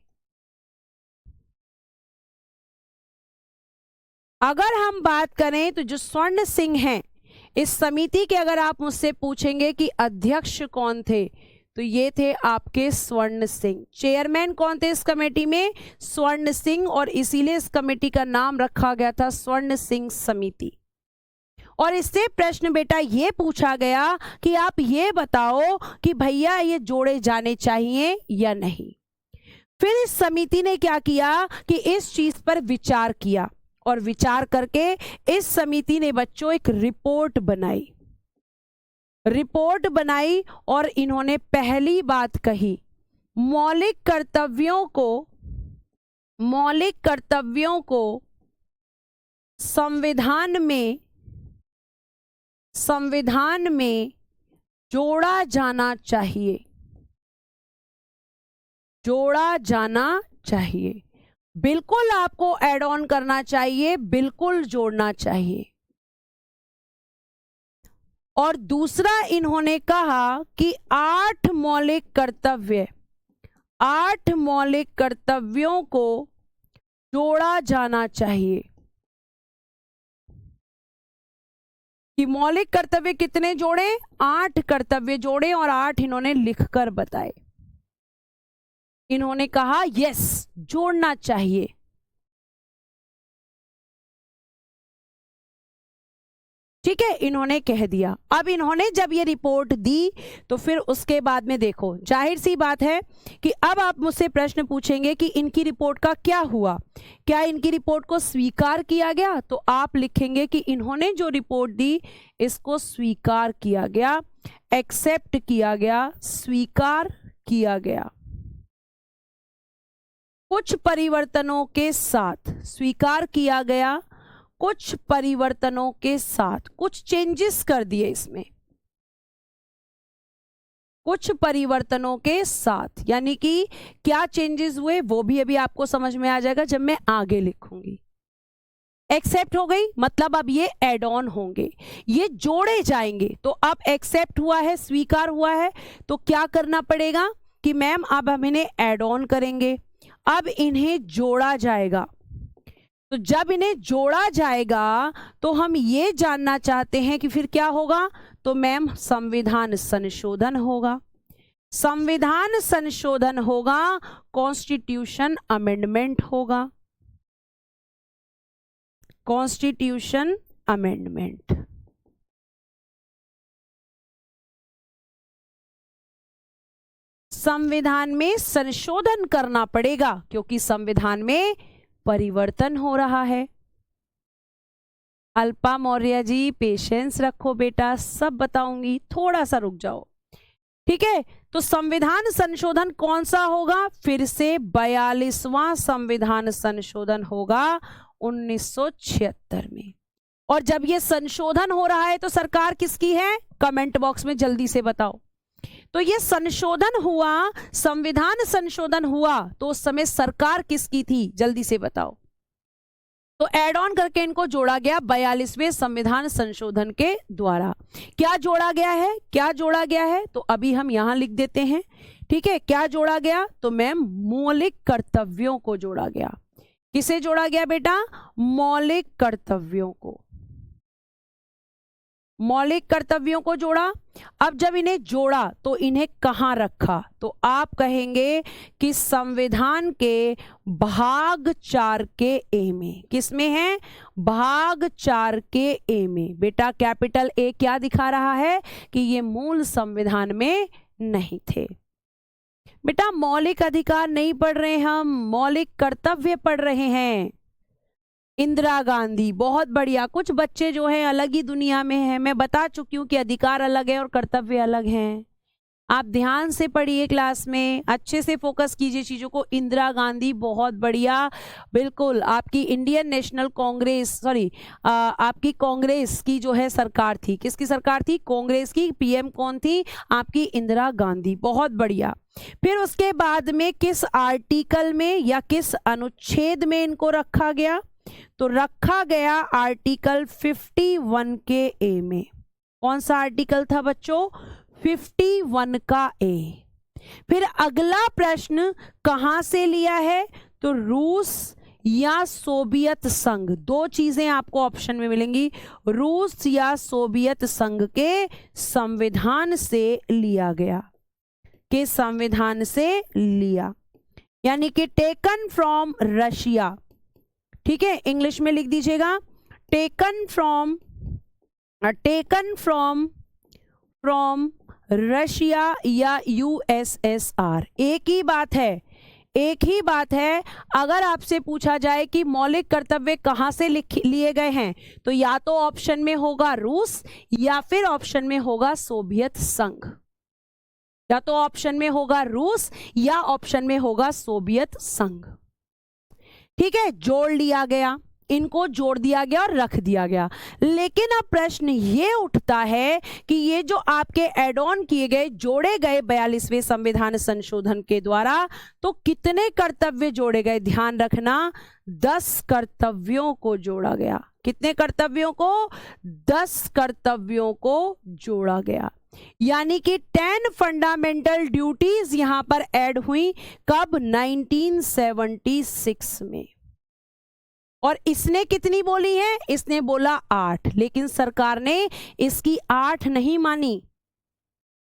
अगर हम बात करें तो जो स्वर्ण सिंह हैं इस समिति के, अगर आप मुझसे पूछेंगे कि अध्यक्ष कौन थे, तो ये थे आपके स्वर्ण सिंह। चेयरमैन कौन थे इस कमेटी में, स्वर्ण सिंह, और इसीलिए इस कमेटी का नाम रखा गया था स्वर्ण सिंह समिति। और इससे प्रश्न बेटा ये पूछा गया कि आप ये बताओ कि भैया ये जोड़े जाने चाहिए या नहीं। फिर इस समिति ने क्या किया कि इस चीज पर विचार किया, और विचार करके इस समिति ने बच्चों एक रिपोर्ट बनाई, और इन्होंने पहली बात कही, मौलिक कर्तव्यों को संविधान में जोड़ा जाना चाहिए। बिल्कुल आपको ऐड ऑन करना चाहिए, बिल्कुल जोड़ना चाहिए। और दूसरा इन्होंने कहा कि 8 मौलिक कर्तव्यों को जोड़ा जाना चाहिए। कि मौलिक कर्तव्य कितने जोड़े, 8 कर्तव्य जोड़े, और 8 इन्होंने लिखकर बताए। इन्होंने कहा यस जोड़ना चाहिए। ठीक है, इन्होंने कह दिया। अब इन्होंने जब ये रिपोर्ट दी तो फिर उसके बाद में देखो, जाहिर सी बात है कि अब आप मुझसे प्रश्न पूछेंगे कि इनकी रिपोर्ट का क्या हुआ, क्या इनकी रिपोर्ट को स्वीकार किया गया। तो आप लिखेंगे कि इन्होंने जो रिपोर्ट दी इसको स्वीकार किया गया, एक्सेप्ट किया गया, स्वीकार किया गया। कुछ परिवर्तनों के साथ स्वीकार किया गया, कुछ परिवर्तनों के साथ कुछ चेंजेस कर दिए इसमें, कुछ परिवर्तनों के साथ, यानी कि क्या चेंजेस हुए वो भी अभी आपको समझ में आ जाएगा जब मैं आगे लिखूंगी। एक्सेप्ट हो गई, मतलब अब ये एड ऑन होंगे, ये जोड़े जाएंगे। तो अब एक्सेप्ट हुआ है, स्वीकार हुआ है, तो क्या करना पड़ेगा कि मैम अब हम इन्हें एड ऑन करेंगे, अब इन्हें जोड़ा जाएगा। तो जब इन्हें जोड़ा जाएगा तो हम ये जानना चाहते हैं कि फिर क्या होगा, तो मैम संविधान संशोधन होगा, संविधान संशोधन होगा, कॉन्स्टिट्यूशन अमेंडमेंट होगा, कॉन्स्टिट्यूशन अमेंडमेंट। संविधान में संशोधन करना पड़ेगा क्योंकि संविधान में परिवर्तन हो रहा है। अल्पा मौर्य जी पेशेंस रखो बेटा, सब बताऊंगी, थोड़ा सा रुक जाओ, ठीक है। तो संविधान संशोधन कौन सा होगा, फिर से 42वां संविधान संशोधन होगा 1976 में। और जब ये संशोधन हो रहा है तो सरकार किसकी है, कमेंट बॉक्स में जल्दी से बताओ। तो ये संशोधन हुआ, संविधान संशोधन हुआ, तो उस समय सरकार किसकी थी, जल्दी से बताओ। तो एड ऑन करके इनको जोड़ा गया 42वें संविधान संशोधन के द्वारा। क्या जोड़ा गया है, क्या जोड़ा गया है, तो अभी हम यहां लिख देते हैं, ठीक है। क्या जोड़ा गया, तो मैम मौलिक कर्तव्यों को जोड़ा गया। किसे जोड़ा गया बेटा, मौलिक कर्तव्यों को, मौलिक कर्तव्यों को जोड़ा। अब जब इन्हें जोड़ा तो इन्हें कहां रखा, तो आप कहेंगे कि संविधान के भाग 4 के ए में। किसमें है, भाग 4 के ए में। बेटा कैपिटल ए क्या दिखा रहा है कि ये मूल संविधान में नहीं थे। बेटा मौलिक अधिकार नहीं पढ़ रहे हम, मौलिक कर्तव्य पढ़ रहे हैं। इंदिरा गांधी, बहुत बढ़िया। कुछ बच्चे जो है अलग ही दुनिया में हैं, मैं बता चुकी हूँ कि अधिकार अलग है और कर्तव्य अलग हैं। आप ध्यान से पढ़िए, क्लास में अच्छे से फोकस कीजिए चीजों को। इंदिरा गांधी बहुत बढ़िया, बिल्कुल आपकी इंडियन नेशनल कांग्रेस, सॉरी आपकी कांग्रेस की जो है सरकार थी। किसकी सरकार थी, कांग्रेस की। पीएम कौन थी, आपकी इंदिरा गांधी, बहुत बढ़िया। फिर उसके बाद में किस आर्टिकल में या किस अनुच्छेद में इनको रखा गया, तो रखा गया आर्टिकल 51 के ए में। कौन सा आर्टिकल था बच्चों, 51 का ए। फिर अगला प्रश्न कहां से लिया है, तो रूस या सोवियत संघ, दो चीजें आपको ऑप्शन में मिलेंगी, रूस या सोवियत संघ के संविधान से लिया गया, के संविधान से लिया, यानी कि टेकन फ्रॉम रशिया, ठीक है। इंग्लिश में लिख दीजिएगा, टेकन फ्रॉम रशिया या यूएसएसआर। एक ही बात है, एक ही बात है। अगर आपसे पूछा जाए कि मौलिक कर्तव्य कहां से लिए गए हैं, तो या तो ऑप्शन में होगा रूस या फिर ऑप्शन में होगा सोवियत संघ, या तो ऑप्शन में होगा रूस या ऑप्शन में होगा सोवियत संघ, ठीक है। जोड़ लिया गया, इनको जोड़ दिया गया और रख दिया गया। लेकिन अब प्रश्न ये उठता है कि ये जो आपके एड ऑन किए गए, जोड़े गए 42वें संविधान संशोधन के द्वारा, तो कितने कर्तव्य जोड़े गए, ध्यान रखना 10 कर्तव्यों को जोड़ा गया। कितने कर्तव्यों को, 10 कर्तव्यों को जोड़ा गया। यानी कि 10 फंडामेंटल ड्यूटीज यहां पर ऐड हुई, कब, 1976 में। और इसने कितनी बोली है, इसने बोला 8, लेकिन सरकार ने इसकी 8 नहीं मानी।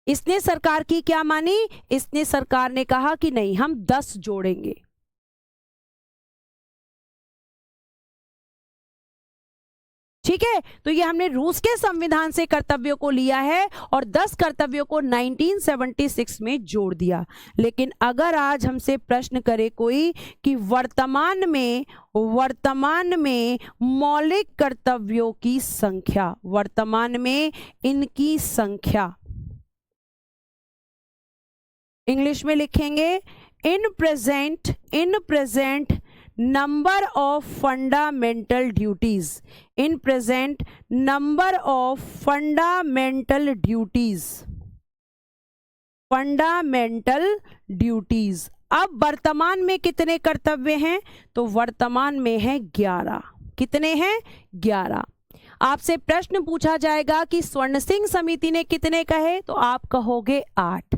इसने सरकार की क्या मानी, इसने सरकार ने कहा कि नहीं हम 10 जोड़ेंगे। ठीक है, तो ये हमने रूस के संविधान से कर्तव्यों को लिया है और 10 कर्तव्यों को 1976 में जोड़ दिया। लेकिन अगर आज हमसे प्रश्न करे कोई कि वर्तमान में मौलिक कर्तव्यों की संख्या, वर्तमान में इनकी संख्या, इंग्लिश में लिखेंगे in present number of fundamental duties, in present number of fundamental duties। अब वर्तमान में कितने कर्तव्य हैं? तो वर्तमान में है 11। कितने हैं? 11। आपसे प्रश्न पूछा जाएगा कि स्वर्ण सिंह समिति ने कितने कहे, तो आप कहोगे 8।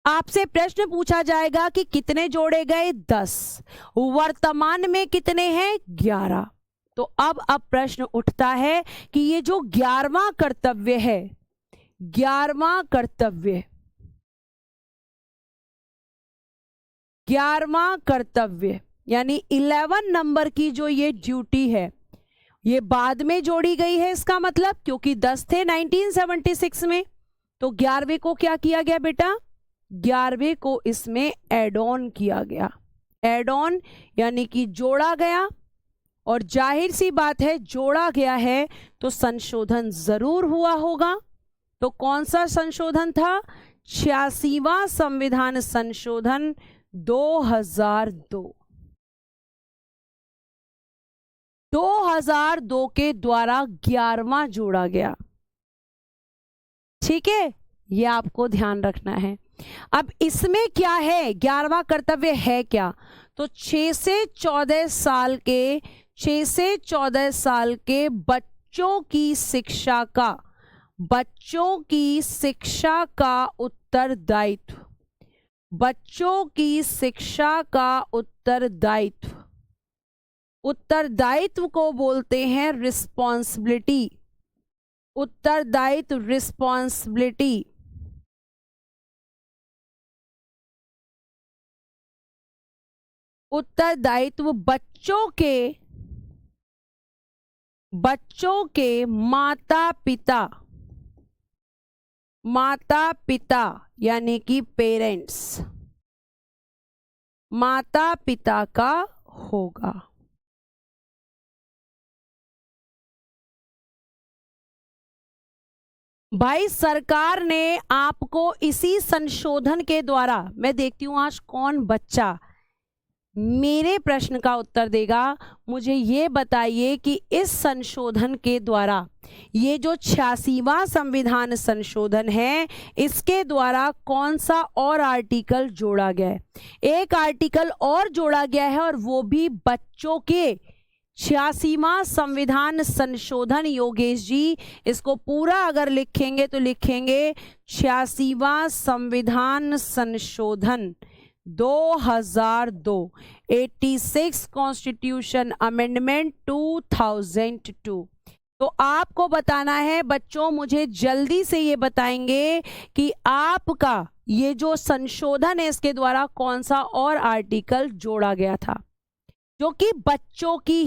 आपसे प्रश्न पूछा जाएगा कि कितने जोड़े गए, 10। वर्तमान में कितने हैं? 11। तो अब प्रश्न उठता है कि ये जो 11वां कर्तव्य है, 11वां कर्तव्य यानी 11 नंबर की जो ये ड्यूटी है, ये बाद में जोड़ी गई है। इसका मतलब क्योंकि 10 थे 1976 में, तो 11वें को क्या किया गया बेटा? 11वें को इसमें एड ऑन किया गया। एड ऑन यानी कि जोड़ा गया, और जाहिर सी बात है जोड़ा गया है तो संशोधन जरूर हुआ होगा। तो कौन सा संशोधन था? 86वां संविधान संशोधन 2002। 2002 के द्वारा 11वां जोड़ा गया। ठीक है, ये आपको ध्यान रखना है। अब इसमें क्या है, 11वां कर्तव्य है क्या? तो 6 से 14 साल के बच्चों की शिक्षा का उत्तरदायित्व, उत्तरदायित्व को बोलते हैं रिस्पॉन्सिबिलिटी। उत्तरदायित्व बच्चों के माता पिता यानी कि पेरेंट्स, माता पिता का होगा। भाई सरकार ने आपको इसी संशोधन के द्वारा, मैं देखती हूं आज कौन बच्चा मेरे प्रश्न का उत्तर देगा। मुझे ये बताइए कि इस संशोधन के द्वारा, ये जो 86वां संविधान संशोधन है, इसके द्वारा कौन सा और आर्टिकल जोड़ा गया है? एक आर्टिकल और जोड़ा गया है, और वो भी बच्चों के 86वां संविधान संशोधन। योगेश जी, इसको पूरा अगर लिखेंगे तो लिखेंगे 86वां संविधान संशोधन 2002, 86 कॉन्स्टिट्यूशन अमेंडमेंट 2002। तो आपको बताना है बच्चों, मुझे जल्दी से ये बताएंगे कि आपका ये जो संशोधन है इसके द्वारा कौन सा और आर्टिकल जोड़ा गया था जो कि बच्चों की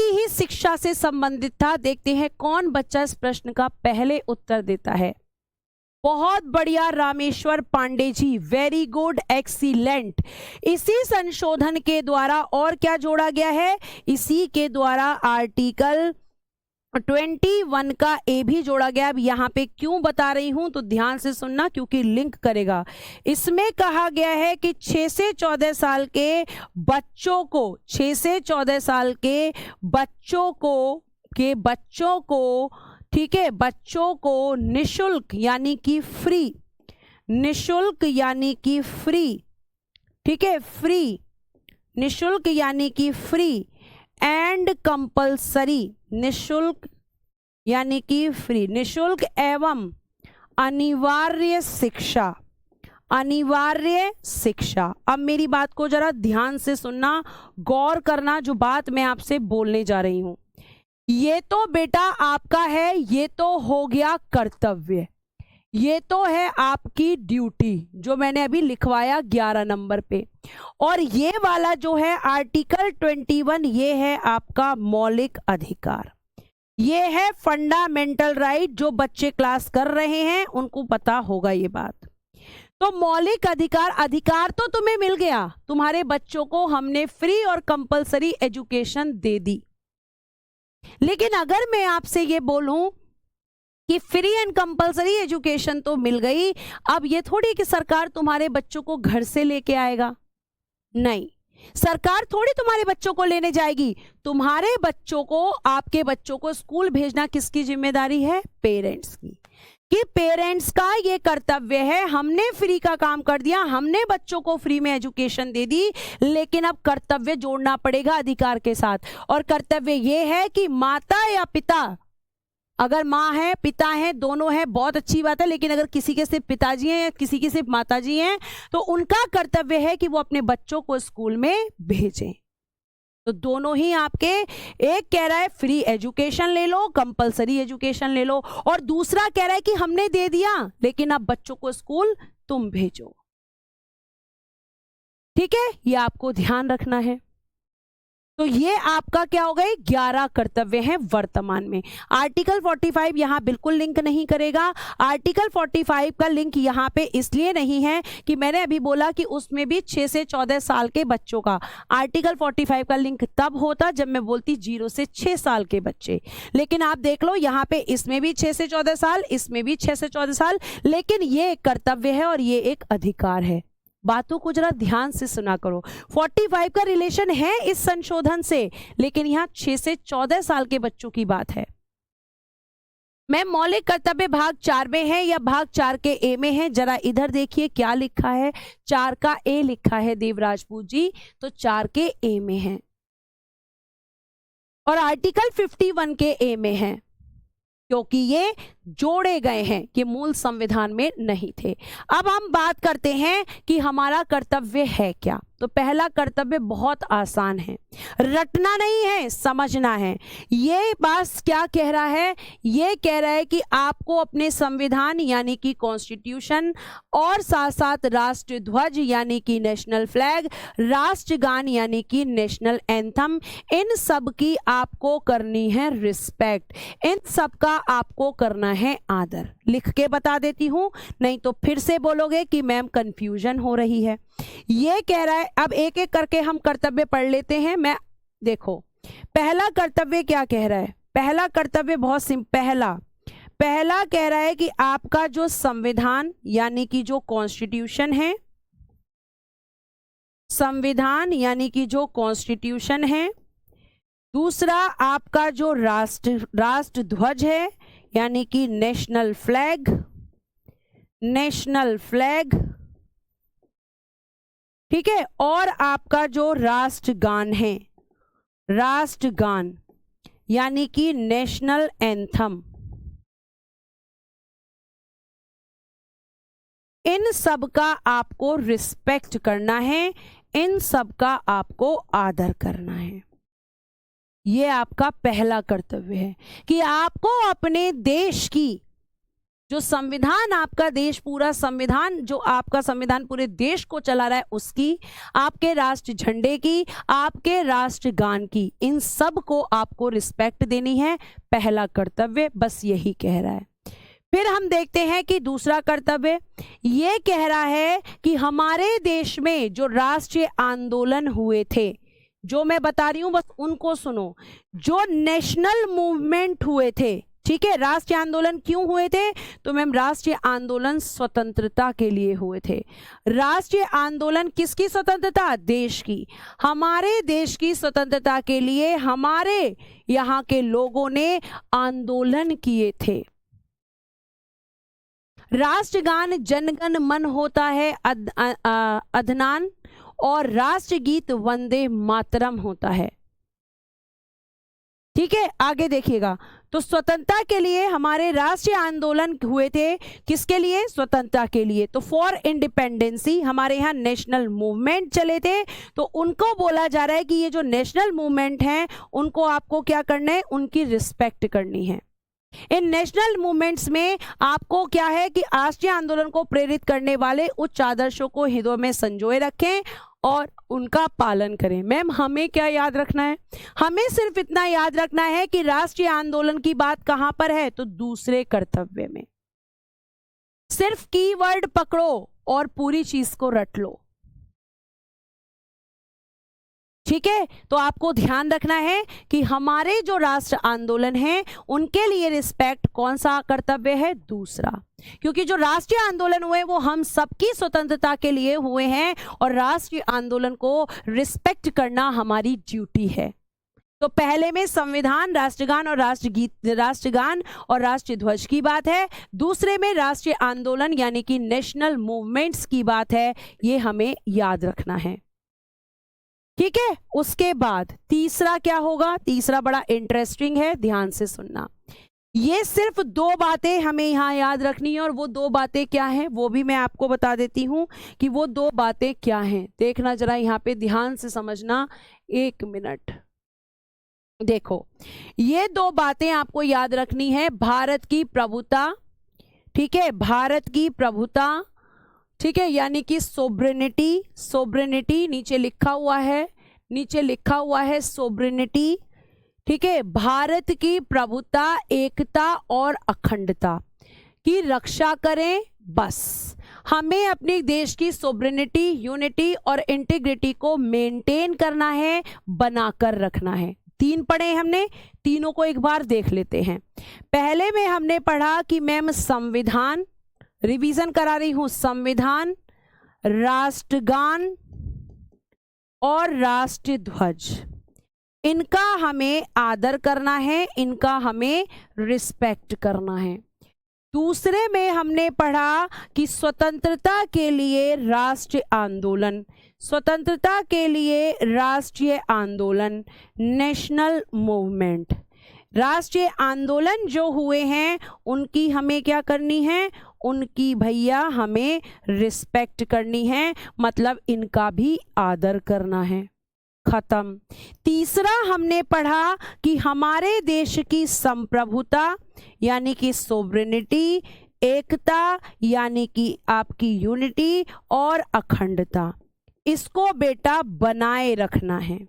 ही शिक्षा से संबंधित था। देखते हैं कौन बच्चा इस प्रश्न का पहले उत्तर देता है। बहुत बढ़िया Rameshwar Pandey ji, very good, excellent. इसी संशोधन के द्वारा और क्या जोड़ा गया है? इसी के द्वारा आर्टिकल 21 का ए भी जोड़ा गया। अब यहाँ पे क्यों बता रही हूं तो ध्यान से सुनना, क्योंकि लिंक करेगा। इसमें कहा गया है कि 6 से 14 साल के बच्चों को, 6 से 14 साल के बच्चों को ठीक है, बच्चों को निशुल्क यानी कि फ्री, ठीक है, फ्री, निशुल्क यानी कि फ्री एंड कंपल्सरी, निशुल्क यानी कि फ्री, निशुल्क एवं अनिवार्य शिक्षा। अब मेरी बात को जरा ध्यान से सुनना, गौर करना जो बात मैं आपसे बोलने जा रही हूं। ये तो बेटा आपका है, ये तो हो गया कर्तव्य, ये तो है आपकी ड्यूटी जो मैंने अभी लिखवाया 11 नंबर पे। और ये वाला जो है आर्टिकल 21, ये है आपका मौलिक अधिकार, ये है फंडामेंटल राइट। जो बच्चे क्लास कर रहे हैं उनको पता होगा ये बात। तो मौलिक अधिकार तो तुम्हें मिल गया, तुम्हारे बच्चों को हमने फ्री और कंपलसरी एजुकेशन दे दी। लेकिन अगर मैं आपसे ये बोलूं कि फ्री एंड कंपलसरी एजुकेशन तो मिल गई, अब ये थोड़ी कि सरकार तुम्हारे बच्चों को घर से लेके आएगा, नहीं, सरकार थोड़ी तुम्हारे बच्चों को लेने जाएगी, तुम्हारे बच्चों को, आपके बच्चों को स्कूल भेजना किसकी जिम्मेदारी है? पेरेंट्स की, कि पेरेंट्स का ये कर्तव्य है, हमने फ्री का काम कर दिया, हमने बच्चों को फ्री में एजुकेशन दे दी, लेकिन अब कर्तव्य जोड़ना पड़ेगा अधिकार के साथ, और कर्तव्य ये है कि माता या पिता, अगर माँ है पिता है दोनों है बहुत अच्छी बात है, लेकिन अगर किसी के सिर्फ पिताजी हैं या किसी की सिर्फ माताजी हैं तो उनका कर्तव्य है कि वो अपने बच्चों को स्कूल में भेजें। तो दोनों ही आपके, एक कह रहा है फ्री एजुकेशन ले लो, कंपलसरी एजुकेशन ले लो, और दूसरा कह रहा है कि हमने दे दिया लेकिन अब बच्चों को स्कूल तुम भेजो। ठीक है, ये आपको ध्यान रखना है। तो ये आपका क्या हो गए? 11 कर्तव्य हैं वर्तमान में। आर्टिकल 45 यहां बिल्कुल लिंक नहीं करेगा। आर्टिकल 45 का लिंक यहां पे इसलिए नहीं है कि मैंने अभी बोला कि उसमें भी 6 से 14 साल के बच्चों का, आर्टिकल 45 का लिंक तब होता जब मैं बोलती 0 से 6 साल के बच्चे, लेकिन आप देख लो यहां पे इसमें भी 6 से 14 साल, इसमें भी 6 से 14 साल, लेकिन ये एक कर्तव्य है और ये एक अधिकार है। बातों को जरा ध्यान से सुना करो। 45 का रिलेशन है इस संशोधन से, लेकिन यहां 6 से 14 साल के बच्चों की बात है। मैं मौलिक कर्तव्य भाग 4 में है या भाग 4 के ए में है? जरा इधर देखिए क्या लिखा है, 4 का ए लिखा है देवराजपूत जी, तो 4 के ए में है, और आर्टिकल 51 के ए में है, क्योंकि ये जोड़े गए हैं कि मूल संविधान में नहीं थे। अब हम बात करते हैं कि हमारा कर्तव्य है क्या। तो पहला कर्तव्य बहुत आसान है, रटना नहीं है, समझना है। ये बात क्या कह रहा है? ये कह रहा है कि आपको अपने संविधान यानी कि कॉन्स्टिट्यूशन और साथ साथ राष्ट्र ध्वज यानी कि नेशनल फ्लैग, राष्ट्रगान यानी कि नेशनल एंथम, इन सब की आपको करनी है रिस्पेक्ट, इन सब का आपको करना है आदर। लिख के बता देती हूं, नहीं तो फिर से बोलोगे कि मैम कंफ्यूजन हो रही है। ये कह रहा है, अब एक एक करके हम कर्तव्य पढ़ लेते हैं। मैं देखो पहला कर्तव्य क्या कह रहा है। पहला कर्तव्य बहुत पहला कह रहा है कि आपका जो संविधान यानी कि जो कॉन्स्टिट्यूशन है, संविधान यानी कि जो कॉन्स्टिट्यूशन है, दूसरा आपका जो राष्ट्र ध्वज है यानी कि नेशनल फ्लैग, ठीक है, और आपका जो राष्ट्रगान है, राष्ट्रगान यानी कि नेशनल एंथम, इन सब का आपको रिस्पेक्ट करना है, इन सब का आपको आदर करना है। ये आपका पहला कर्तव्य है कि आपको अपने देश की, जो संविधान आपका देश, पूरा संविधान जो आपका संविधान पूरे देश को चला रहा है उसकी, आपके राष्ट्र झंडे की, आपके राष्ट्रगान की, इन सब को आपको रिस्पेक्ट देनी है। पहला कर्तव्य बस यही कह रहा है। फिर हम देखते हैं कि दूसरा कर्तव्य ये कह रहा है कि हमारे देश में जो राष्ट्रीय आंदोलन हुए थे, जो मैं बता रही हूं बस उनको सुनो, जो नेशनल मूवमेंट हुए थे, ठीक है, राष्ट्रीय आंदोलन क्यों हुए थे? तो मैम राष्ट्रीय आंदोलन स्वतंत्रता के लिए हुए थे। राष्ट्रीय आंदोलन किसकी स्वतंत्रता? देश की। हमारे देश की स्वतंत्रता के लिए हमारे यहाँ के लोगों ने आंदोलन किए थे। राष्ट्रगान जनगण मन होता है अधनान, और राष्ट्रगीत वंदे मातरम होता है। ठीक है, आगे देखिएगा। तो स्वतंत्रता के लिए हमारे राष्ट्रीय आंदोलन हुए थे, किसके लिए? स्वतंत्रता के लिए। तो फॉर इंडिपेंडेंसी हमारे यहाँ नेशनल मूवमेंट चले थे, तो उनको बोला जा रहा है कि ये जो नेशनल मूवमेंट हैं उनको आपको क्या करना है? उनकी रिस्पेक्ट करनी है। इन नेशनल मूवमेंट्स में आपको क्या है कि राष्ट्रीय आंदोलन को प्रेरित करने वाले उच्च आदर्शों को हृदय में संजोए रखें और उनका पालन करें। मैम हमें क्या याद रखना है? हमें सिर्फ इतना याद रखना है कि राष्ट्रीय आंदोलन की बात कहां पर है? तो दूसरे कर्तव्य में। सिर्फ कीवर्ड पकड़ो और पूरी चीज को रट लो। ठीक है, तो आपको ध्यान रखना है कि हमारे जो राष्ट्र आंदोलन है उनके लिए रिस्पेक्ट कौन सा कर्तव्य है, दूसरा, क्योंकि जो राष्ट्रीय आंदोलन हुए वो हम सबकी स्वतंत्रता के लिए हुए हैं और राष्ट्रीय आंदोलन को रिस्पेक्ट करना हमारी ड्यूटी है। तो पहले में संविधान, राष्ट्रगान और राष्ट्रगीत, राष्ट्रगान और राष्ट्रीय ध्वज की बात है, दूसरे में राष्ट्रीय आंदोलन यानी कि नेशनल मूवमेंट्स की बात है, ये हमें याद रखना है। ठीक है, उसके बाद तीसरा क्या होगा, तीसरा बड़ा इंटरेस्टिंग है, ध्यान से सुनना। ये सिर्फ दो बातें हमें यहां याद रखनी है और वो दो बातें क्या हैं वो भी मैं आपको बता देती हूं कि वो दो बातें क्या हैं। देखना जरा यहां पे, ध्यान से समझना, एक मिनट देखो, ये दो बातें आपको याद रखनी है। भारत की प्रभुता, ठीक है, भारत की प्रभुता, ठीक है, यानी कि सोब्रेनिटी, सोब्रेनिटी नीचे लिखा हुआ है, नीचे लिखा हुआ है सोब्रेनिटी, ठीक है, भारत की प्रभुता, एकता और अखंडता की रक्षा करें। बस हमें अपने देश की सोब्रेनिटी, यूनिटी और इंटीग्रिटी को मेंटेन करना है, बनाकर रखना है। तीन पढ़े हमने, तीनों को एक बार देख लेते हैं। पहले में हमने पढ़ा कि मैम संविधान, रिवीजन करा रही हूं, संविधान, राष्ट्रगान और राष्ट्रीय ध्वज, इनका हमें आदर करना है, इनका हमें रिस्पेक्ट करना है। दूसरे में हमने पढ़ा कि स्वतंत्रता के लिए राष्ट्रीय आंदोलन, स्वतंत्रता के लिए राष्ट्रीय आंदोलन, नेशनल मूवमेंट, राष्ट्रीय आंदोलन जो हुए हैं उनकी हमें क्या करनी है, उनकी भैया हमें रिस्पेक्ट करनी है, मतलब इनका भी आदर करना है। खत्म। तीसरा हमने पढ़ा कि हमारे देश की संप्रभुता यानी कि सोवरेनिटी, एकता यानी कि आपकी यूनिटी और अखंडता, इसको बेटा बनाए रखना है,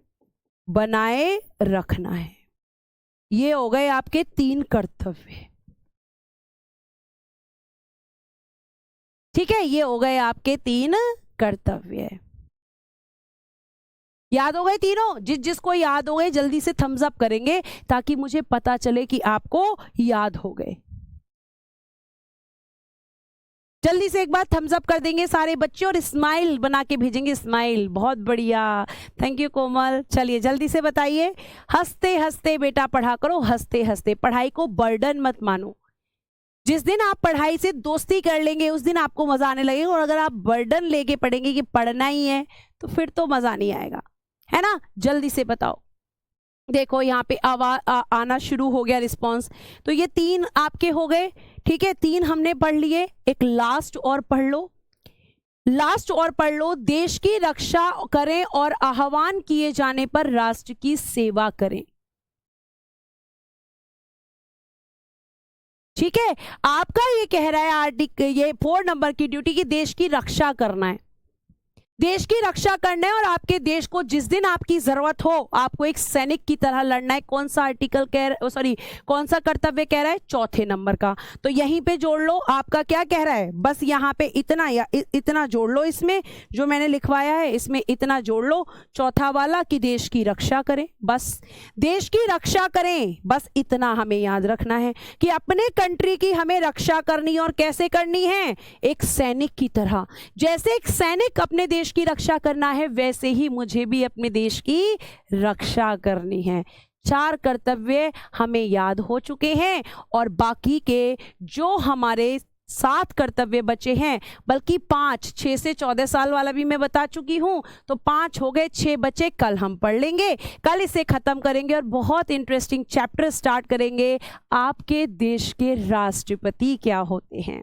बनाए रखना है। ये हो गए आपके तीन कर्तव्य। ठीक है, ये हो गए आपके तीन कर्तव्य। याद हो गए तीनों? जिसको याद हो गए जल्दी से थम्स अप करेंगे ताकि मुझे पता चले कि आपको याद हो गए। जल्दी से एक बार थम्स अप कर देंगे सारे बच्चे और स्माइल बना के भेजेंगे, स्माइल। बहुत बढ़िया, थैंक यू कोमल। चलिए जल्दी से बताइए। हंसते हंसते बेटा पढ़ा करो, हंसते हंसते। पढ़ाई को बर्डन मत मानो। जिस दिन आप पढ़ाई से दोस्ती कर लेंगे उस दिन आपको मजा आने लगेगा, और अगर आप बर्डन लेके पढ़ेंगे कि पढ़ना ही है तो फिर तो मजा नहीं आएगा, है ना। जल्दी से बताओ। देखो यहाँ पे आवाज आना शुरू हो गया, रिस्पॉन्स। तो ये तीन आपके हो गए, ठीक है, तीन हमने पढ़ लिए। एक लास्ट और पढ़ लो, लास्ट और पढ़ लो। देश की रक्षा करें और आह्वान किए जाने पर राष्ट्र की सेवा करें। ठीक है, आपका ये कह रहा है आर्टिकल, ये 4 नंबर की ड्यूटी की देश की रक्षा करना है, देश की रक्षा करना है। और आपके देश को जिस दिन आपकी जरूरत हो आपको एक सैनिक की तरह लड़ना है। कौन सा आर्टिकल कह, सॉरी कौन सा कर्तव्य कह रहा है? 4 नंबर का। तो यहीं पे जोड़ लो, आपका क्या कह रहा है, बस यहाँ पे इतना या इतना जोड़ लो, इसमें जो मैंने लिखवाया है इसमें इतना जोड़ लो, चौथा वाला कि देश की रक्षा करें। बस देश की रक्षा करें, बस इतना हमें याद रखना है कि अपने कंट्री की हमें रक्षा करनी है। और कैसे करनी है? एक सैनिक की तरह। जैसे एक सैनिक अपने देश की रक्षा करना है वैसे ही मुझे भी अपने देश की रक्षा करनी है। 4 कर्तव्य हमें याद हो चुके हैं और बाकी के जो हमारे 7 कर्तव्य बचे हैं, बल्कि 5, 6 से 14 साल वाला भी मैं बता चुकी हूं, तो 5 हो गए, 6 बचे। कल हम पढ़ लेंगे, कल इसे खत्म करेंगे और बहुत इंटरेस्टिंग चैप्टर स्टार्ट करेंगे। आपके देश के राष्ट्रपति क्या होते हैं।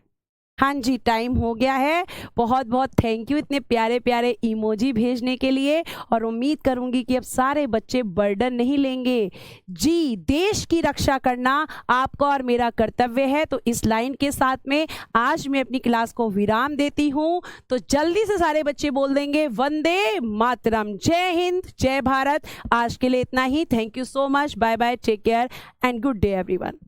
हाँ जी, टाइम हो गया है। बहुत बहुत थैंक यू इतने प्यारे प्यारे इमोजी भेजने के लिए, और उम्मीद करूंगी कि अब सारे बच्चे बर्डन नहीं लेंगे। जी, देश की रक्षा करना आपका और मेरा कर्तव्य है। तो इस लाइन के साथ में आज मैं अपनी क्लास को विराम देती हूँ। तो जल्दी से सारे बच्चे बोल देंगे वंदे मातरम। जय हिंद, जय भारत। आज के लिए इतना ही। Thank you so much. Bye bye, take care and good day everyone.